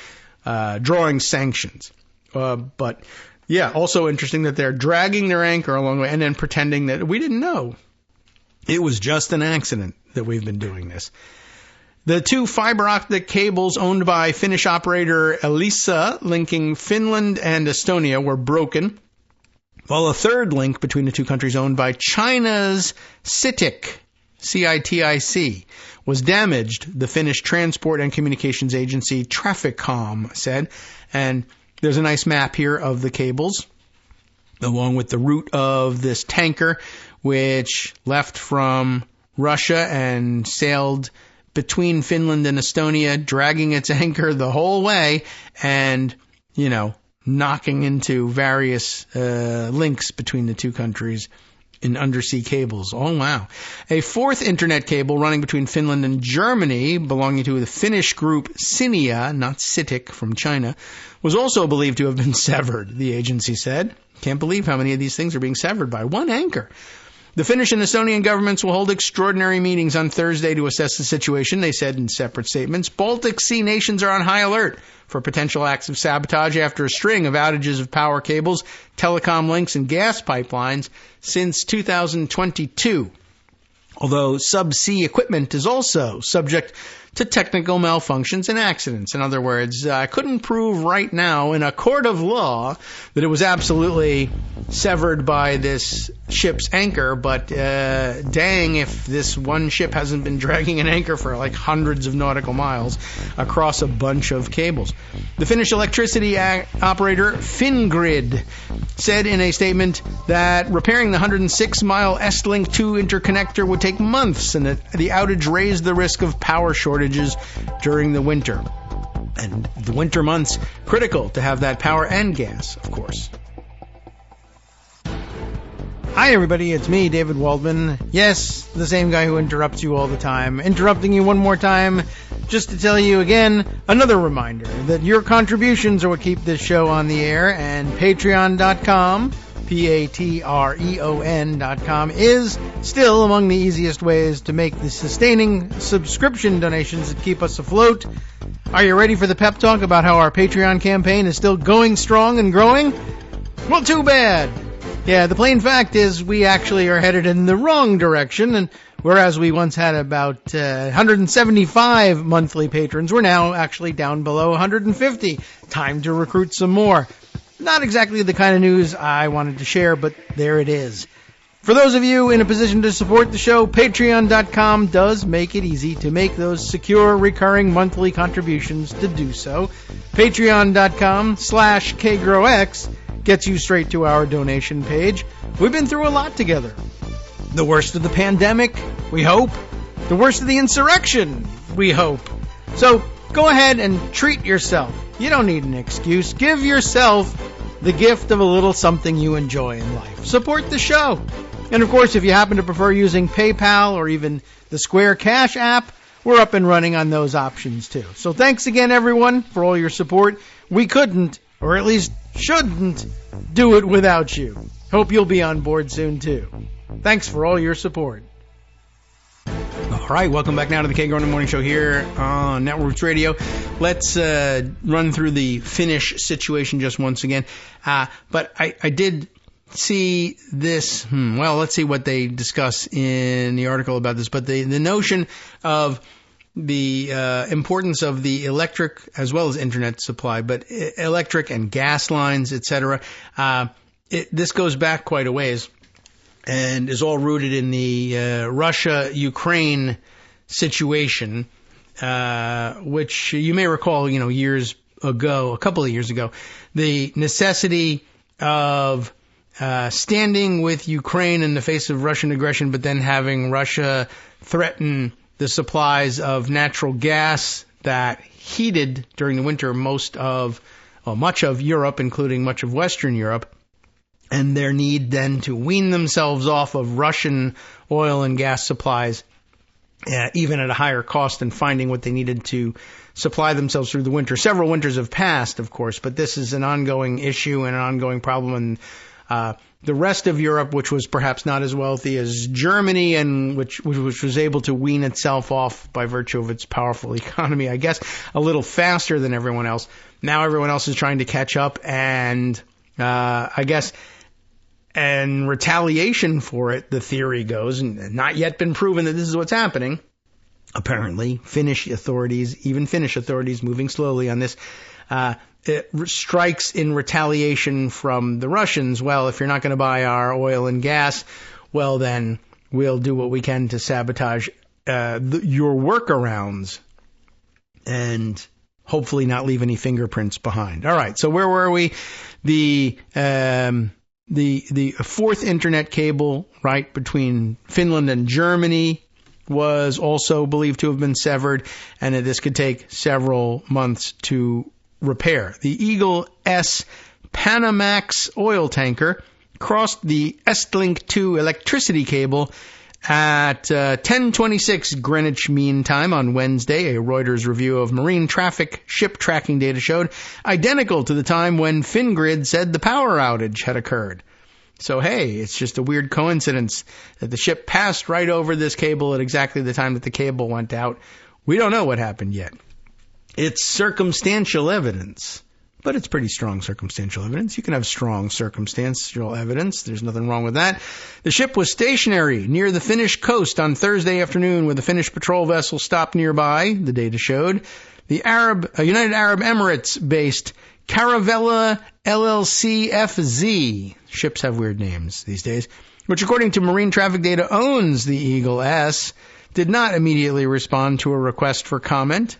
drawing sanctions. But yeah, also interesting that they're dragging their anchor along the way and then pretending that we didn't know. It was just an accident that we've been doing this. The 2 fiber optic cables owned by Finnish operator Elisa linking Finland and Estonia were broken, while a third link between the two countries owned by China's CITIC, C-I-T-I-C, was damaged, the Finnish Transport and Communications Agency Traficom said. And there's a nice map here of the cables, along with the route of this tanker, which left from Russia and sailed between Finland and Estonia, dragging its anchor the whole way and, knocking into various links between the two countries in undersea cables. Oh, wow. A 4th internet cable running between Finland and Germany, belonging to the Finnish group Cinia, not CITIC from China, was also believed to have been severed, the agency said. Can't believe how many of these things are being severed by one anchor. The Finnish and Estonian governments will hold extraordinary meetings on Thursday to assess the situation, they said in separate statements. Baltic Sea nations are on high alert for potential acts of sabotage after a string of outages of power cables, telecom links, and gas pipelines since 2022. Although subsea equipment is also subject to technical malfunctions and accidents. In other words, I couldn't prove right now in a court of law that it was absolutely severed by this ship's anchor, but dang if this one ship hasn't been dragging an anchor for like hundreds of nautical miles across a bunch of cables. The Finnish electricity operator Fingrid said in a statement that repairing the 106-mile Estlink 2 interconnector would take months, and that the outage raised the risk of power shortages during the winter. And the winter months, critical to have that power and gas, of course. Hi everybody, it's me, David Waldman. Yes, the same guy who interrupts you all the time. Interrupting you one more time just to tell you again, another reminder that your contributions are what keep this show on the air, and patreon.com, patreon.com, is still among the easiest ways to make the sustaining subscription donations that keep us afloat. Are you ready for the pep talk about how our Patreon campaign is still going strong and growing? Well, too bad. Yeah, the plain fact is we actually are headed in the wrong direction, and whereas we once had about 175 monthly patrons, we're now actually down below 150. Time to recruit some more. Not exactly the kind of news I wanted to share, but there it is. For those of you in a position to support the show, patreon.com does make it easy to make those secure, recurring monthly contributions to do so. Patreon.com/KagroX gets you straight to our donation page. We've been through a lot together. The worst of the pandemic, we hope. The worst of the insurrection, we hope. So go ahead and treat yourself. You don't need an excuse. Give yourself the gift of a little something you enjoy in life. Support the show. And of course, if you happen to prefer using PayPal or even the Square Cash app, we're up and running on those options too. So thanks again, everyone, for all your support. We couldn't, or at least shouldn't, do it without you. Hope you'll be on board soon too. Thanks for all your support. All right, welcome back now to the Kagro in the Morning Show here on Networks Radio. Let's run through the Finnish situation just once again. But I did see this. Well, let's see what they discuss in the article about this. But the notion of the importance of the electric as well as internet supply, but electric and gas lines, etc. This goes back quite a ways and is all rooted in the Russia-Ukraine situation, which you may recall, years ago, a couple of years ago, the necessity of standing with Ukraine in the face of Russian aggression, but then having Russia threaten the supplies of natural gas that heated during the winter much of Europe, including much of Western Europe, and their need then to wean themselves off of Russian oil and gas supplies, even at a higher cost than finding what they needed to supply themselves through the winter. Several winters have passed, of course, but this is an ongoing issue and an ongoing problem. And the rest of Europe, which was perhaps not as wealthy as Germany, and which was able to wean itself off by virtue of its powerful economy, I guess, a little faster than everyone else. Now everyone else is trying to catch up, and I guess, and retaliation for it, the theory goes, and not yet been proven that this is what's happening. Apparently, Finnish authorities moving slowly on this, it strikes in retaliation from the Russians. Well, if you're not going to buy our oil and gas, well, then we'll do what we can to sabotage your workarounds and hopefully not leave any fingerprints behind. All right, so where were we? The fourth internet cable, right, between Finland and Germany was also believed to have been severed, and that this could take several months to repair. The Eagle S Panamax oil tanker crossed the Estlink 2 electricity cable at 10:26 Greenwich Mean Time on Wednesday. A Reuters review of marine traffic ship tracking data showed identical to the time when Fingrid said the power outage had occurred. So, hey, it's just a weird coincidence that the ship passed right over this cable at exactly the time that the cable went out. We don't know what happened yet. It's circumstantial evidence, but it's pretty strong circumstantial evidence. You can have strong circumstantial evidence. There's nothing wrong with that. The ship was stationary near the Finnish coast on Thursday afternoon with a Finnish patrol vessel stopped nearby, the data showed. The United Arab Emirates-based Caravella LLC-FZ, ships have weird names these days, which according to marine traffic data owns the Eagle S, did not immediately respond to a request for comment.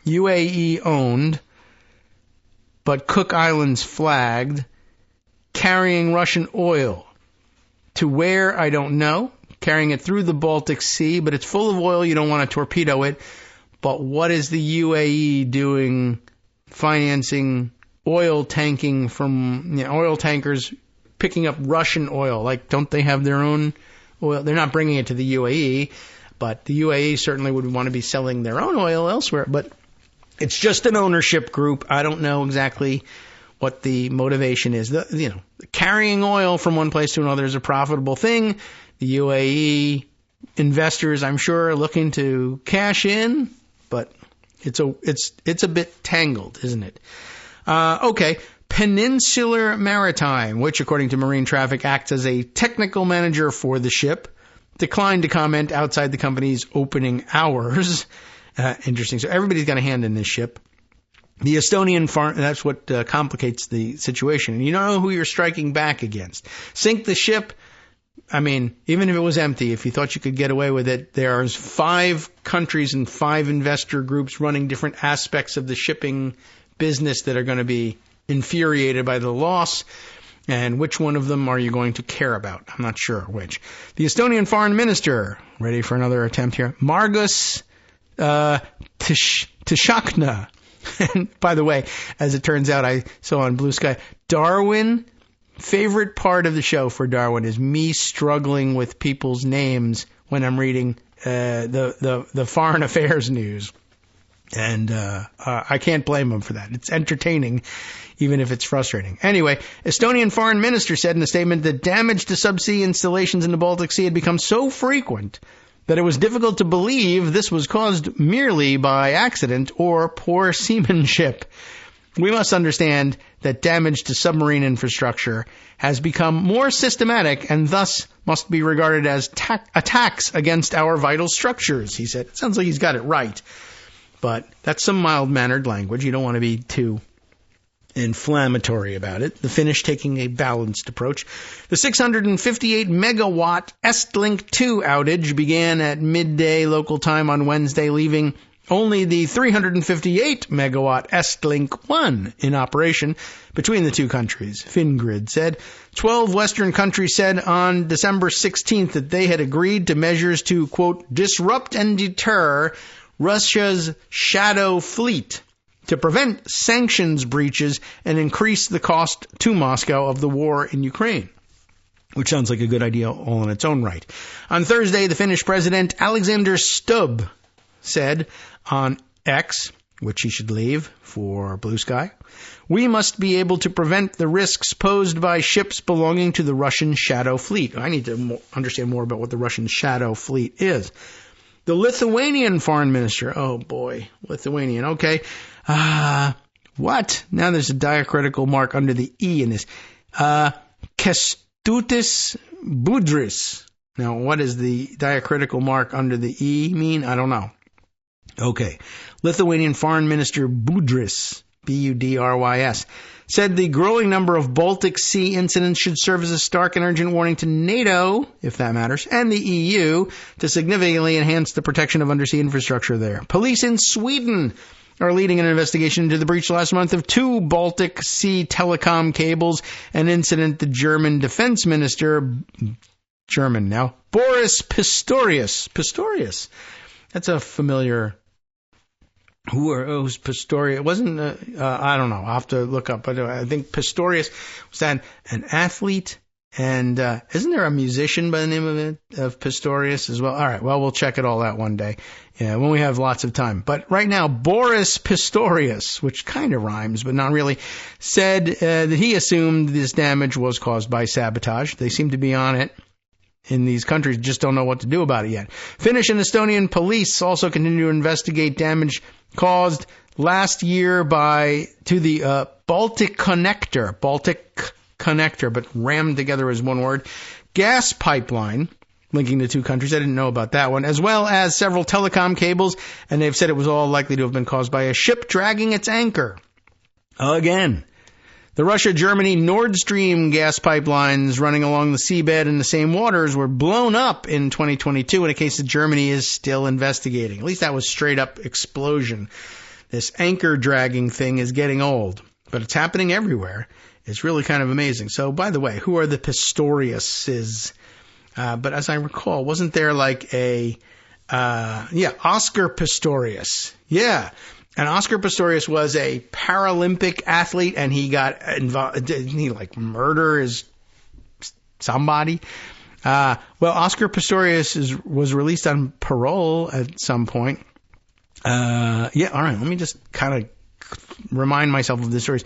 UAE owned, but Cook Islands flagged, carrying Russian oil. To where, I don't know. Carrying it through the Baltic Sea, but it's full of oil. You don't want to torpedo it. But what is the UAE doing financing oil tanking from oil tankers picking up Russian oil? Like, don't they have their own oil? They're not bringing it to the UAE, but the UAE certainly would want to be selling their own oil elsewhere. But it's just an ownership group. I don't know exactly what the motivation is. Carrying oil from one place to another is a profitable thing. The UAE investors, I'm sure, are looking to cash in, but it's a bit tangled, isn't it? Okay. Peninsular Maritime, which according to Marine Traffic acts as a technical manager for the ship, declined to comment outside the company's opening hours. Interesting. So everybody's got a hand in this ship. The Estonian farm, that's what complicates the situation. And you don't know who you're striking back against. Sink the ship. I mean, even if it was empty, if you thought you could get away with it, there's 5 countries and 5 investor groups running different aspects of the shipping business that are going to be infuriated by the loss. And which one of them are you going to care about? I'm not sure which. The Estonian foreign minister, ready for another attempt here, Margus Tishakna. And by the way, as it turns out, I saw on Blue Sky, Darwin, favorite part of the show for Darwin is me struggling with people's names when I'm reading the foreign affairs news. And I can't blame him for that. It's entertaining, even if it's frustrating. Anyway, Estonian foreign minister said in a statement that damage to subsea installations in the Baltic Sea had become so frequent that it was difficult to believe this was caused merely by accident or poor seamanship. We must understand that damage to submarine infrastructure has become more systematic and thus must be regarded as attacks against our vital structures, he said. It sounds like he's got it right. But that's some mild-mannered language. You don't want to be too inflammatory about it. The Finnish taking a balanced approach. The 658-megawatt Estlink 2 outage began at midday local time on Wednesday, leaving only the 358-megawatt Estlink 1 in operation between the two countries, Fingrid said. 12 Western countries said on December 16th that they had agreed to measures to, quote, disrupt and deter Russia's shadow fleet to prevent sanctions breaches and increase the cost to Moscow of the war in Ukraine, which sounds like a good idea all in its own right. On Thursday, the Finnish president Alexander Stubb said on X, which he should leave for Blue Sky, we must be able to prevent the risks posed by ships belonging to the Russian shadow fleet. I need to understand more about what the Russian shadow fleet is. The Lithuanian foreign minister, oh boy, Lithuanian, okay. What? Now there's a diacritical mark under the E in this. Kęstutis Budrys. Now, what does the diacritical mark under the E mean? I don't know. Okay. Lithuanian Foreign Minister Budrys, B-U-D-R-Y-S, said the growing number of Baltic Sea incidents should serve as a stark and urgent warning to NATO, if that matters, and the EU to significantly enhance the protection of undersea infrastructure there. Police in Sweden are leading an investigation into the breach last month of 2 Baltic Sea telecom cables, an incident the German defense minister, German now, Boris Pistorius. Pistorius. That's a familiar... Who's Pistorius? It wasn't, I don't know. I'll have to look up. But I think Pistorius was an athlete And isn't there a musician by the name of Pistorius as well? All right, well, we'll check it all out one day when we have lots of time. But right now, Boris Pistorius, which kind of rhymes, but not really, said that he assumed this damage was caused by sabotage. They seem to be on it in these countries, just don't know what to do about it yet. Finnish and Estonian police also continue to investigate damage caused last year to the Baltic connector, but rammed together as one word, gas pipeline linking the two countries. I didn't know about that one, as well as several telecom cables, and they've said it was all likely to have been caused by a ship dragging its anchor. Again, the Russia-Germany Nord Stream gas pipelines running along the seabed in the same waters were blown up in 2022 in a case that Germany is still investigating. At least that was straight-up explosion. This anchor dragging thing is getting old, but it's happening everywhere. It's really kind of amazing. So, by the way, who are the Pistoriuses? But as I recall, wasn't there like Oscar Pistorius? Yeah. And Oscar Pistorius was a Paralympic athlete, and he got involved. Didn't he like murder somebody? Well, Oscar Pistorius was released on parole at some point. All right. Let me just kind of remind myself of the stories.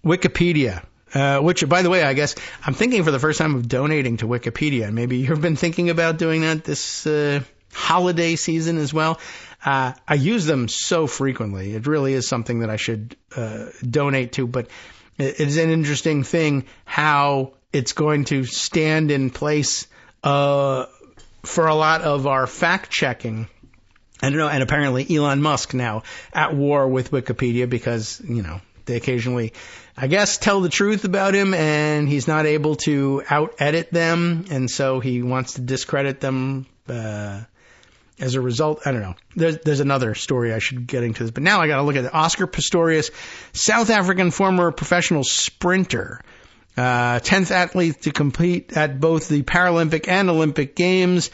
Wikipedia, which, by the way, I guess I'm thinking for the first time of donating to Wikipedia. Maybe you've been thinking about doing that this holiday season as well. I use them so frequently. It really is something that I should donate to, but it is an interesting thing how it's going to stand in place for a lot of our fact-checking. I don't know, and apparently Elon Musk now at war with Wikipedia because, they occasionally, I guess, tell the truth about him, and he's not able to out-edit them, and so he wants to discredit them as a result. I don't know. There's another story I should get into this, but now I got to look at it. Oscar Pistorius, South African former professional sprinter, 10th athlete to compete at both the Paralympic and Olympic Games.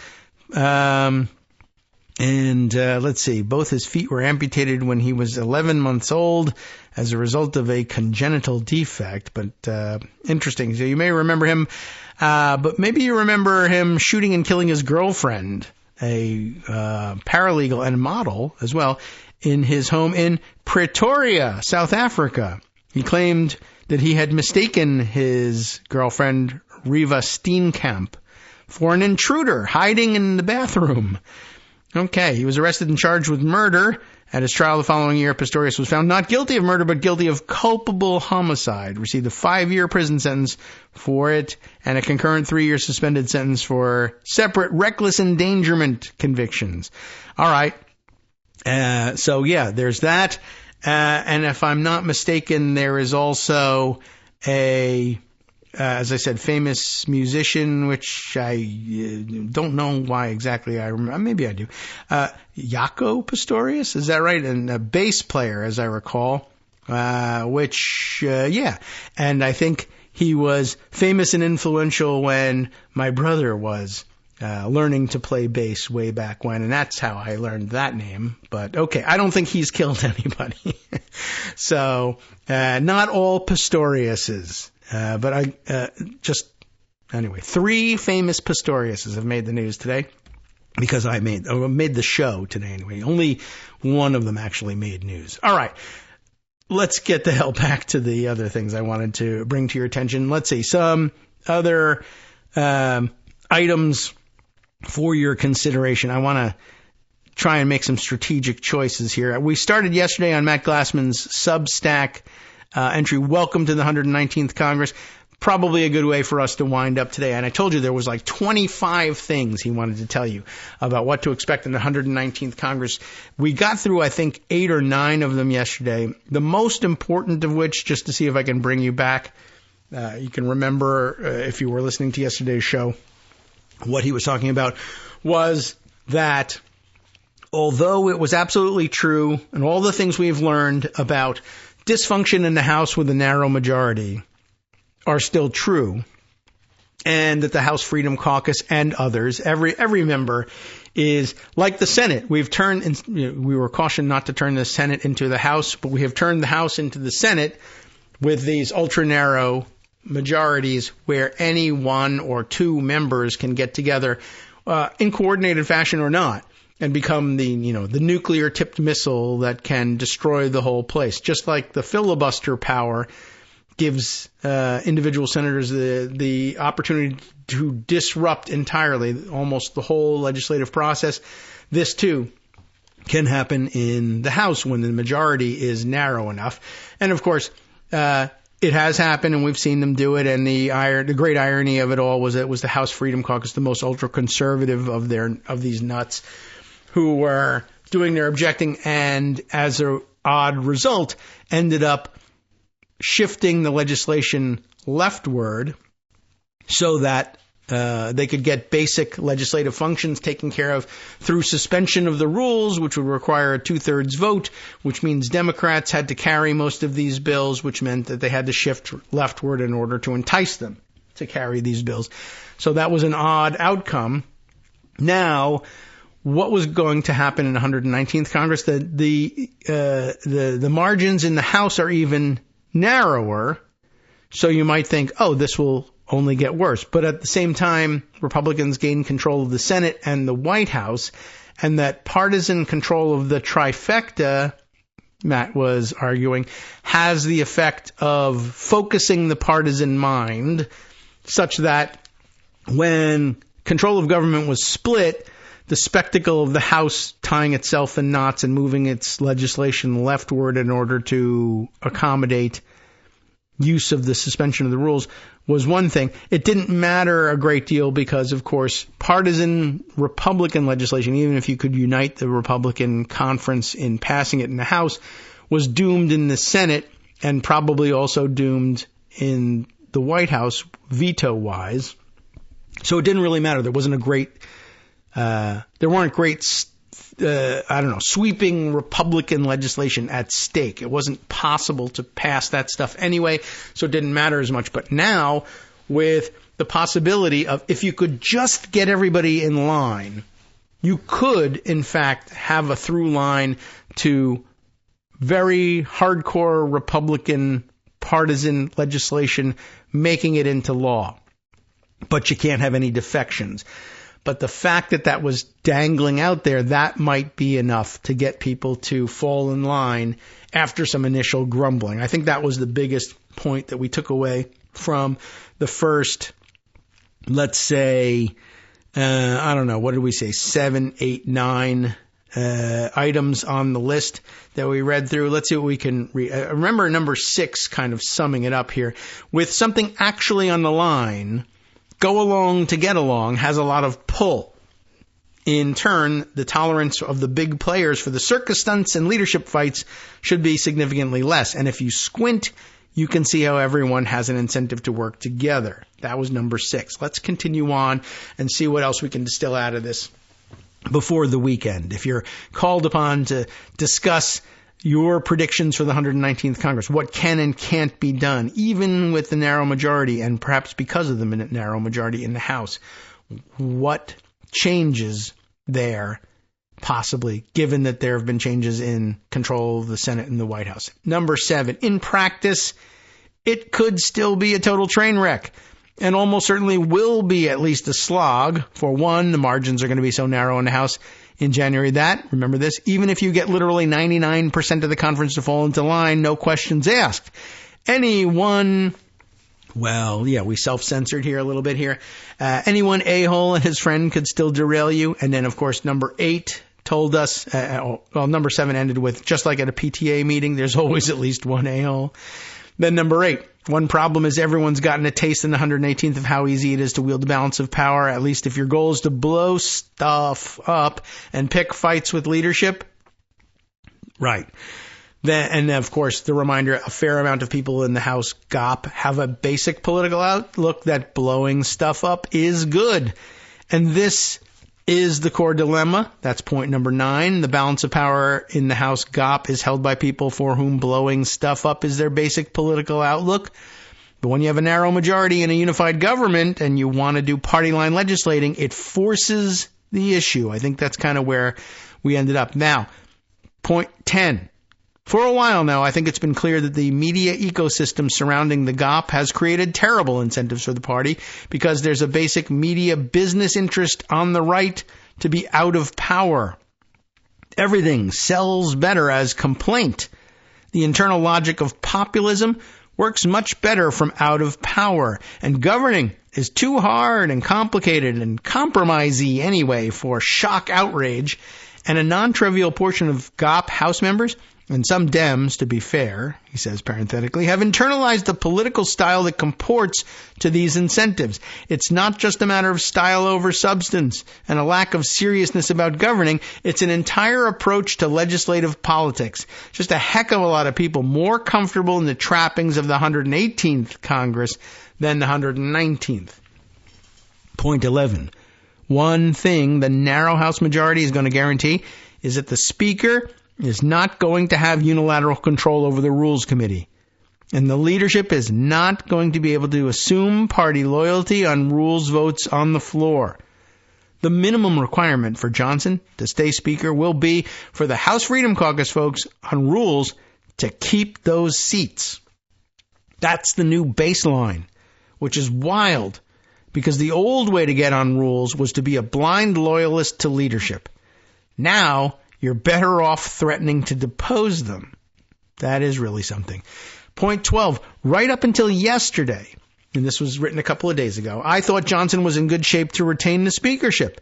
Let's see, both his feet were amputated when he was 11 months old as a result of a congenital defect. But interesting. So you may remember him, but maybe you remember him shooting and killing his girlfriend, a paralegal and model as well, in his home in Pretoria, South Africa. He claimed that he had mistaken his girlfriend, Riva Steenkamp, for an intruder hiding in the bathroom. Okay, he was arrested and charged with murder. At his trial the following year, Pistorius was found not guilty of murder, but guilty of culpable homicide. Received a 5-year prison sentence for it and a concurrent 3-year suspended sentence for separate reckless endangerment convictions. All right. So, yeah, there's that. And if I'm not mistaken, there is also as I said, famous musician, which I don't know why exactly I remember. Maybe I do. Jaco Pistorius, is that right? And a bass player, as I recall, And I think he was famous and influential when my brother was learning to play bass way back when, and that's how I learned that name. But okay, I don't think he's killed anybody. So, not all Pistoriuses. But anyway, 3 famous Pistoriuses have made the news today because I made the show today anyway. Only one of them actually made news. All right, let's get the hell back to the other things I wanted to bring to your attention. Let's see, some other items for your consideration. I want to try and make some strategic choices here. We started yesterday on Matt Glassman's Substack entry, Welcome to the 119th Congress. Probably a good way for us to wind up today. And I told you there was like 25 things he wanted to tell you about what to expect in the 119th Congress. We got through, I think, 8 or 9 of them yesterday. The most important of which, just to see if I can bring you back, you can remember if you were listening to yesterday's show, what he was talking about was that although it was absolutely true and all the things we've learned about dysfunction in the House with a narrow majority are still true, and that the House Freedom Caucus and others, every member is like the Senate. We were cautioned not to turn the Senate into the House, but we have turned the House into the Senate with these ultra-narrow majorities where any one or two members can get together in coordinated fashion or not and become the nuclear tipped missile that can destroy the whole place. Just like the filibuster power gives individual senators the opportunity to disrupt entirely almost the whole legislative process. This too can happen in the House when the majority is narrow enough. And of course, it has happened, and we've seen them do it. And the great irony of it all was it was the House Freedom Caucus, the most ultra-conservative of these nuts, who were doing their objecting, and as an odd result, ended up shifting the legislation leftward so that they could get basic legislative functions taken care of through suspension of the rules, which would require a 2/3 vote, which means Democrats had to carry most of these bills, which meant that they had to shift leftward in order to entice them to carry these bills. So that was an odd outcome. Now, what was going to happen in the 119th Congress? The margins in the House are even narrower, so you might think, oh, this will only get worse. But at the same time, Republicans gained control of the Senate and the White House, and that partisan control of the trifecta, Matt was arguing, has the effect of focusing the partisan mind such that when control of government was split, the spectacle of the House tying itself in knots and moving its legislation leftward in order to accommodate use of the suspension of the rules was one thing. It didn't matter a great deal because, of course, partisan Republican legislation, even if you could unite the Republican conference in passing it in the House, was doomed in the Senate and probably also doomed in the White House veto-wise. So it didn't really matter. There wasn't a great, there weren't great sweeping Republican legislation at stake. It wasn't possible to pass that stuff anyway, so it didn't matter as much. But now, with the possibility of, if you could just get everybody in line, you could, in fact, have a through line to very hardcore Republican partisan legislation making it into law. But you can't have any defections. But the fact that that was dangling out there, that might be enough to get people to fall in line after some initial grumbling. I think that was the biggest point that we took away from the first, let's say, I don't know, what did we say, 7, 8, 9 items on the list that we read through. Let's see what we can remember number 6, kind of summing it up here. With something actually on the line, go along to get along has a lot of pull. In turn, the tolerance of the big players for the circus stunts and leadership fights should be significantly less. And if you squint, you can see how everyone has an incentive to work together. That was number 6. Let's continue on and see what else we can distill out of this before the weekend. If you're called upon to discuss your predictions for the 119th Congress, what can and can't be done, even with the narrow majority, and perhaps because of the narrow majority in the House, what changes there, possibly, given that there have been changes in control of the Senate and the White House. Number 7, in practice, it could still be a total train wreck, and almost certainly will be at least a slog. For one, the margins are going to be so narrow in the House in January that, remember this, even if you get literally 99% of the conference to fall into line, no questions asked. Anyone, well, yeah, we self-censored here a little bit here. Anyone a-hole and his friend could still derail you. And then, of course, number 8 told us, number 7 ended with, just like at a PTA meeting, there's always at least one a-hole. Then number 8, one problem is everyone's gotten a taste in the 118th of how easy it is to wield the balance of power, at least if your goal is to blow stuff up and pick fights with leadership. Right. Then, and of course, the reminder, a fair amount of people in the House GOP have a basic political outlook that blowing stuff up is good. And this is the core dilemma. That's point number 9. The balance of power in the House GOP is held by people for whom blowing stuff up is their basic political outlook. But when you have a narrow majority in a unified government and you want to do party line legislating, it forces the issue. I think that's kind of where we ended up. Now, point 10. For a while now, I think it's been clear that the media ecosystem surrounding the GOP has created terrible incentives for the party because there's a basic media business interest on the right to be out of power. Everything sells better as complaint. The internal logic of populism works much better from out of power, and governing is too hard and complicated and compromisey anyway for shock outrage, and a non-trivial portion of GOP House members, and some Dems, to be fair, he says parenthetically, have internalized the political style that comports to these incentives. It's not just a matter of style over substance and a lack of seriousness about governing. It's an entire approach to legislative politics. Just a heck of a lot of people more comfortable in the trappings of the 118th Congress than the 119th. Point 11. One thing the narrow House majority is going to guarantee is that the Speaker is not going to have unilateral control over the Rules Committee. And the leadership is not going to be able to assume party loyalty on rules votes on the floor. The minimum requirement for Johnson to stay Speaker will be for the House Freedom Caucus folks on rules to keep those seats. That's the new baseline, which is wild because the old way to get on rules was to be a blind loyalist to leadership. Now, you're better off threatening to depose them. That is really something. Point 12. Right up until yesterday, and this was written a couple of days ago, I thought Johnson was in good shape to retain the speakership.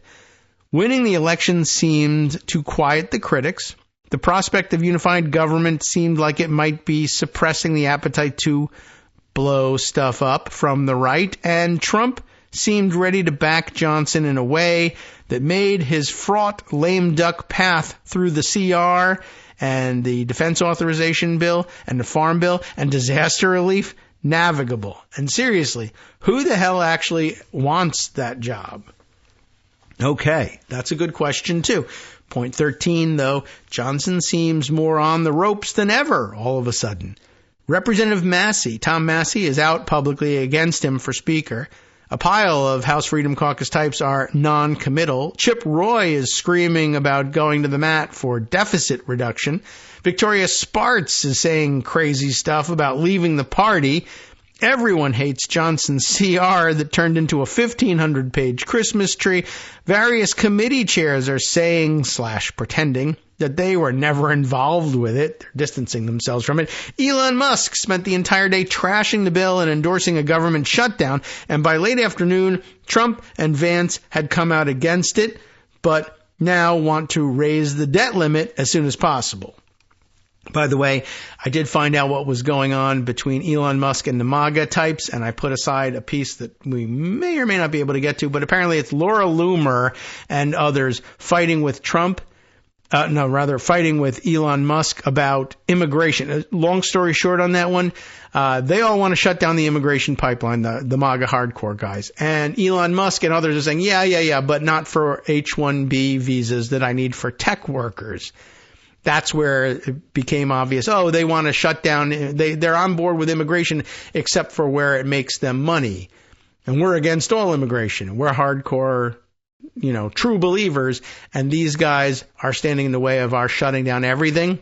Winning the election seemed to quiet the critics. The prospect of unified government seemed like it might be suppressing the appetite to blow stuff up from the right, and Trump seemed ready to back Johnson in a way that made his fraught lame duck path through the CR and the defense authorization bill and the farm bill and disaster relief navigable. And seriously, who the hell actually wants that job? Okay, that's a good question too. Point 13, though, Johnson seems more on the ropes than ever all of a sudden. Representative Massey, Tom Massey, is out publicly against him for Speaker. A pile of House Freedom Caucus types are non-committal. Chip Roy is screaming about going to the mat for deficit reduction. Victoria Spartz is saying crazy stuff about leaving the party. Everyone hates Johnson's CR that turned into a 1,500-page Christmas tree. Various committee chairs are saying / pretending that they were never involved with it. They're distancing themselves from it. Elon Musk spent the entire day trashing the bill and endorsing a government shutdown, and by late afternoon, Trump and Vance had come out against it, but now want to raise the debt limit as soon as possible. By the way, I did find out what was going on between Elon Musk and the MAGA types, and I put aside a piece that we may or may not be able to get to, but apparently it's Laura Loomer and others fighting with Trump. Fighting with Elon Musk about immigration. Long story short on that one, they all want to shut down the immigration pipeline, the MAGA hardcore guys. And Elon Musk and others are saying, yeah, but not for H-1B visas that I need for tech workers. That's where it became obvious. Oh, they want to shut down. They're on board with immigration except for where it makes them money. And we're against all immigration. We're hardcore, true believers, and these guys are standing in the way of our shutting down everything.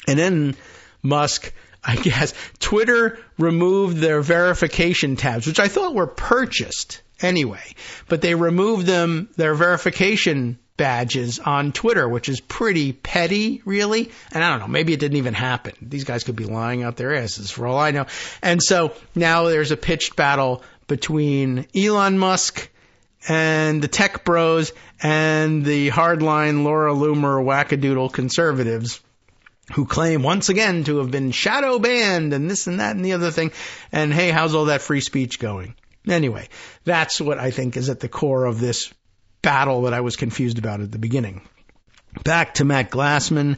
And then Musk, I guess, Twitter removed their verification tabs, which I thought were purchased anyway, but they removed their verification badges on Twitter, which is pretty petty, really. And I don't know, maybe it didn't even happen. These guys could be lying out their asses for all I know. And so now there's a pitched battle between Elon Musk and the tech bros and the hardline Laura Loomer wackadoodle conservatives who claim once again to have been shadow banned and this and that and the other thing. And hey, how's all that free speech going? Anyway, that's what I think is at the core of this battle that I was confused about at the beginning. Back to Matt Glassman.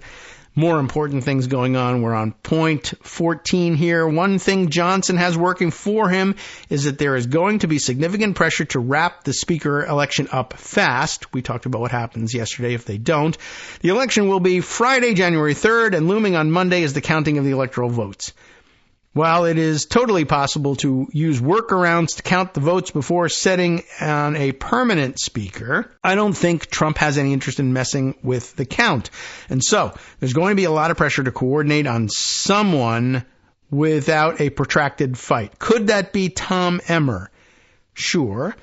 More important things going on. We're on point 14 here. One thing Johnson has working for him is that there is going to be significant pressure to wrap the speaker election up fast. We talked about what happens yesterday if they don't. The election will be Friday, January 3rd, and looming on Monday is the counting of the electoral votes. While it is totally possible to use workarounds to count the votes before setting on a permanent speaker, I don't think Trump has any interest in messing with the count. And so there's going to be a lot of pressure to coordinate on someone without a protracted fight. Could that be Tom Emmer? Sure.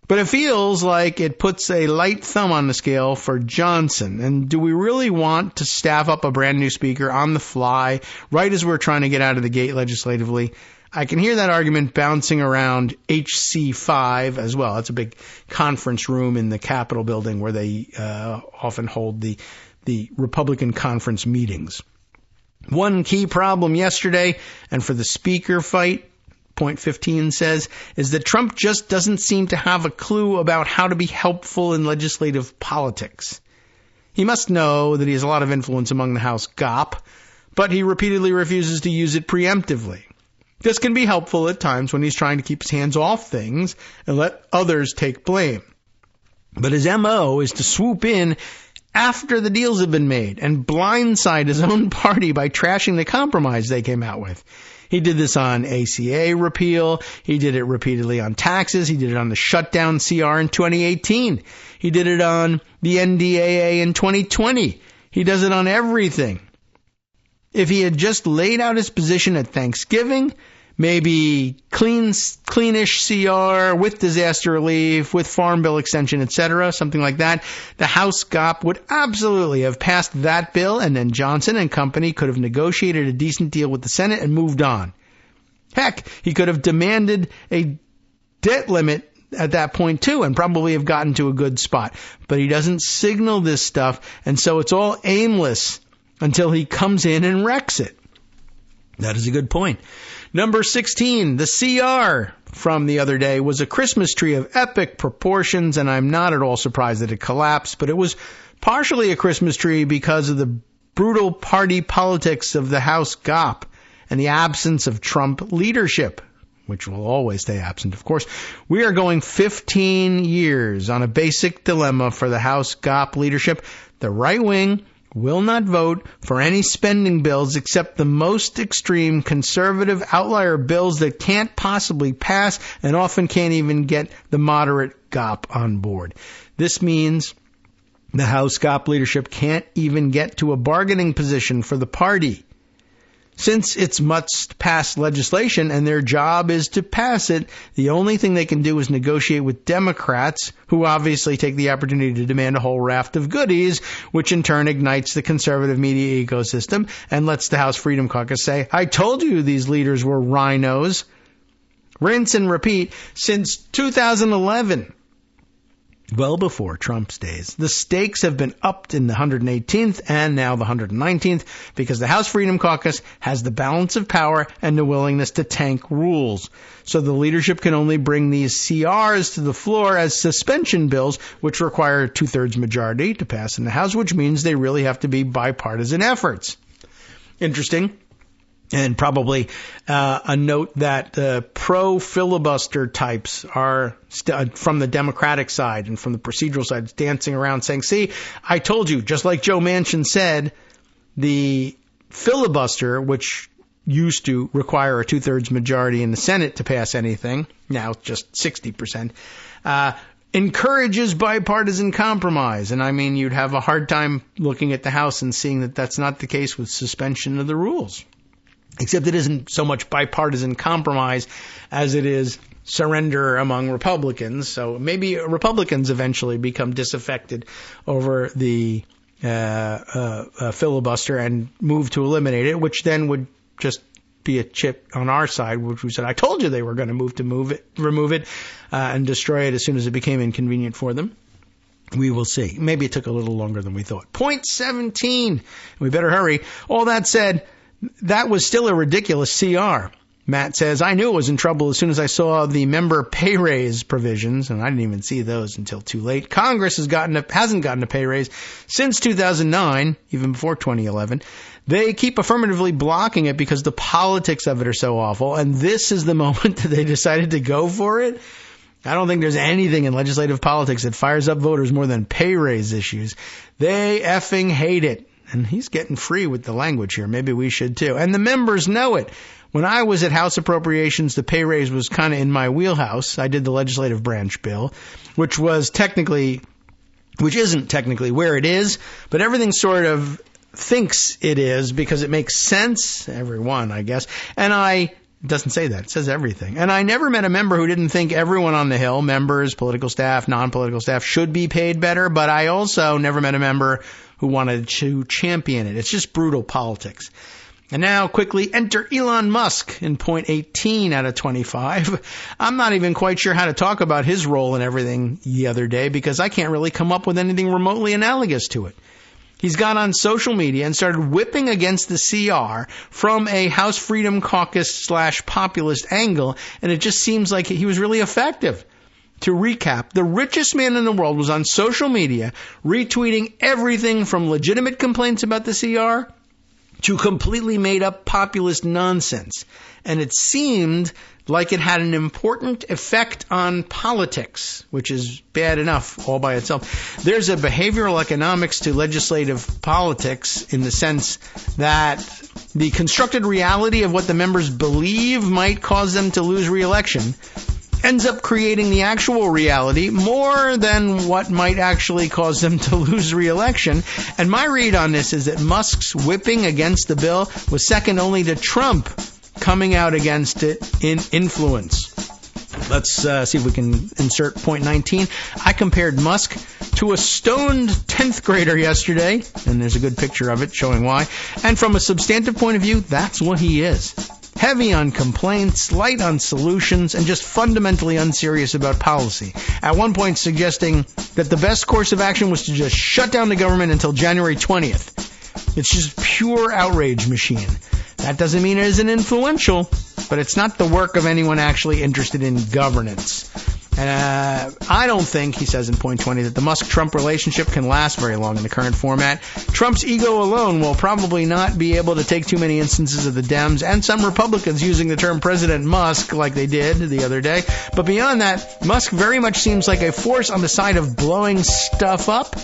But it feels like it puts a light thumb on the scale for Johnson. And do we really want to staff up a brand new speaker on the fly right as we're trying to get out of the gate legislatively? I can hear that argument bouncing around HC5 as well. That's a big conference room in the Capitol building where they often hold the Republican conference meetings. One key problem yesterday, and for the speaker fight, Point 15 says, is that Trump just doesn't seem to have a clue about how to be helpful in legislative politics. He must know that he has a lot of influence among the House GOP, but he repeatedly refuses to use it preemptively. This can be helpful at times when he's trying to keep his hands off things and let others take blame. But his MO is to swoop in after the deals have been made and blindside his own party by trashing the compromise they came out with. He did this on ACA repeal. He did it repeatedly on taxes. He did it on the shutdown CR in 2018. He did it on the NDAA in 2020. He does it on everything. If he had just laid out his position at Thanksgiving, maybe cleanish CR with disaster relief, with farm bill extension, etc., something like that, the House GOP would absolutely have passed that bill, and then Johnson and company could have negotiated a decent deal with the Senate and moved on. Heck, he could have demanded a debt limit at that point too and probably have gotten to a good spot. But he doesn't signal this stuff, and so it's all aimless until he comes in and wrecks it. That is a good point. Number 16, the CR from the other day was a Christmas tree of epic proportions, and I'm not at all surprised that it collapsed, but it was partially a Christmas tree because of the brutal party politics of the House GOP and the absence of Trump leadership, which will always stay absent, of course. We are going 15 years on a basic dilemma for the House GOP leadership. The right wing will not vote for any spending bills except the most extreme conservative outlier bills that can't possibly pass and often can't even get the moderate GOP on board. This means the House GOP leadership can't even get to a bargaining position for the party. Since it's must-pass legislation and their job is to pass it, the only thing they can do is negotiate with Democrats, who obviously take the opportunity to demand a whole raft of goodies, which in turn ignites the conservative media ecosystem and lets the House Freedom Caucus say, I told you these leaders were rhinos. Rinse and repeat since 2011. Well before Trump's days, the stakes have been upped in the 118th and now the 119th because the House Freedom Caucus has the balance of power and the willingness to tank rules. So the leadership can only bring these CRs to the floor as suspension bills, which require a 2/3 majority to pass in the House, which means they really have to be bipartisan efforts. Interesting. And probably a note that pro-filibuster types are from the Democratic side and from the procedural side dancing around saying, see, I told you, just like Joe Manchin said, the filibuster, which used to require a 2/3 majority in the Senate to pass anything, now just 60%, encourages bipartisan compromise. And I mean, you'd have a hard time looking at the House and seeing that that's not the case with suspension of the rules. Except it isn't so much bipartisan compromise as it is surrender among Republicans. So maybe Republicans eventually become disaffected over the filibuster and move to eliminate it, which then would just be a chip on our side, which we said, I told you they were going to remove it, and destroy it as soon as it became inconvenient for them. We will see. Maybe it took a little longer than we thought. Point 17. We better hurry. All that said, that was still a ridiculous CR. Matt says, I knew it was in trouble as soon as I saw the member pay raise provisions, and I didn't even see those until too late. Congress hasn't gotten a pay raise since 2009, even before 2011. They keep affirmatively blocking it because the politics of it are so awful, and this is the moment that they decided to go for it. I don't think there's anything in legislative politics that fires up voters more than pay raise issues. They effing hate it. And he's getting free with the language here. Maybe we should too. And the members know it. When I was at House Appropriations, the pay raise was kind of in my wheelhouse. I did the legislative branch bill, which isn't technically where it is, but everything sort of thinks it is because it makes sense. Everyone, I guess. And it doesn't say that. It says everything. And I never met a member who didn't think everyone on the Hill, members, political staff, non-political staff, should be paid better. But I also never met a member who wanted to champion it. It's just brutal politics. And now, quickly, enter Elon Musk in point 18 out of 25. I'm not even quite sure how to talk about his role in everything the other day because I can't really come up with anything remotely analogous to it. He's got on social media and started whipping against the CR from a House Freedom Caucus / populist angle, and it just seems like he was really effective. To recap, the richest man in the world was on social media retweeting everything from legitimate complaints about the CR to completely made-up populist nonsense. And it seemed like it had an important effect on politics, which is bad enough all by itself. There's a behavioral economics to legislative politics in the sense that the constructed reality of what the members believe might cause them to lose re-election ends up creating the actual reality more than what might actually cause them to lose re-election. And my read on this is that Musk's whipping against the bill was second only to Trump coming out against it in influence. Let's see if we can insert point 19. I compared Musk to a stoned 10th grader yesterday, and there's a good picture of it showing why. And from a substantive point of view, that's what he is. Heavy on complaints, light on solutions, and just fundamentally unserious about policy. At one point suggesting that the best course of action was to just shut down the government until January 20th. It's just pure outrage machine. That doesn't mean it isn't influential, but it's not the work of anyone actually interested in governance. And I don't think, he says in point 20, that the Musk-Trump relationship can last very long in the current format. Trump's ego alone will probably not be able to take too many instances of the Dems and some Republicans using the term President Musk like they did the other day. But beyond that, Musk very much seems like a force on the side of blowing stuff up.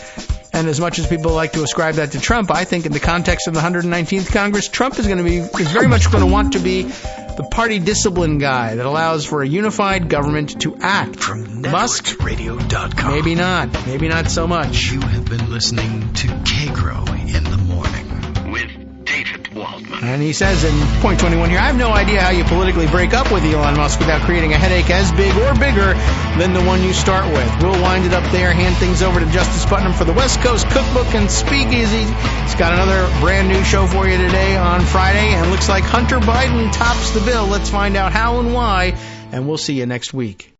And as much as people like to ascribe that to Trump, I think in the context of the 119th Congress, Trump is very much going to want to be the party discipline guy that allows for a unified government to act. From Musk, networksradio.com. maybe not so much. You have been listening to Kagro in the morning with David Waldman. And he says in point 21 here, I have no idea how you politically break up with Elon Musk without creating a headache as big or bigger than the one you start with. We'll wind it up there, hand things over to Justice Putnam for the West Coast Cookbook and Speakeasy. He's got another brand new show for you today on Friday, and looks like Hunter Biden tops the bill. Let's find out how and why, and we'll see you next week.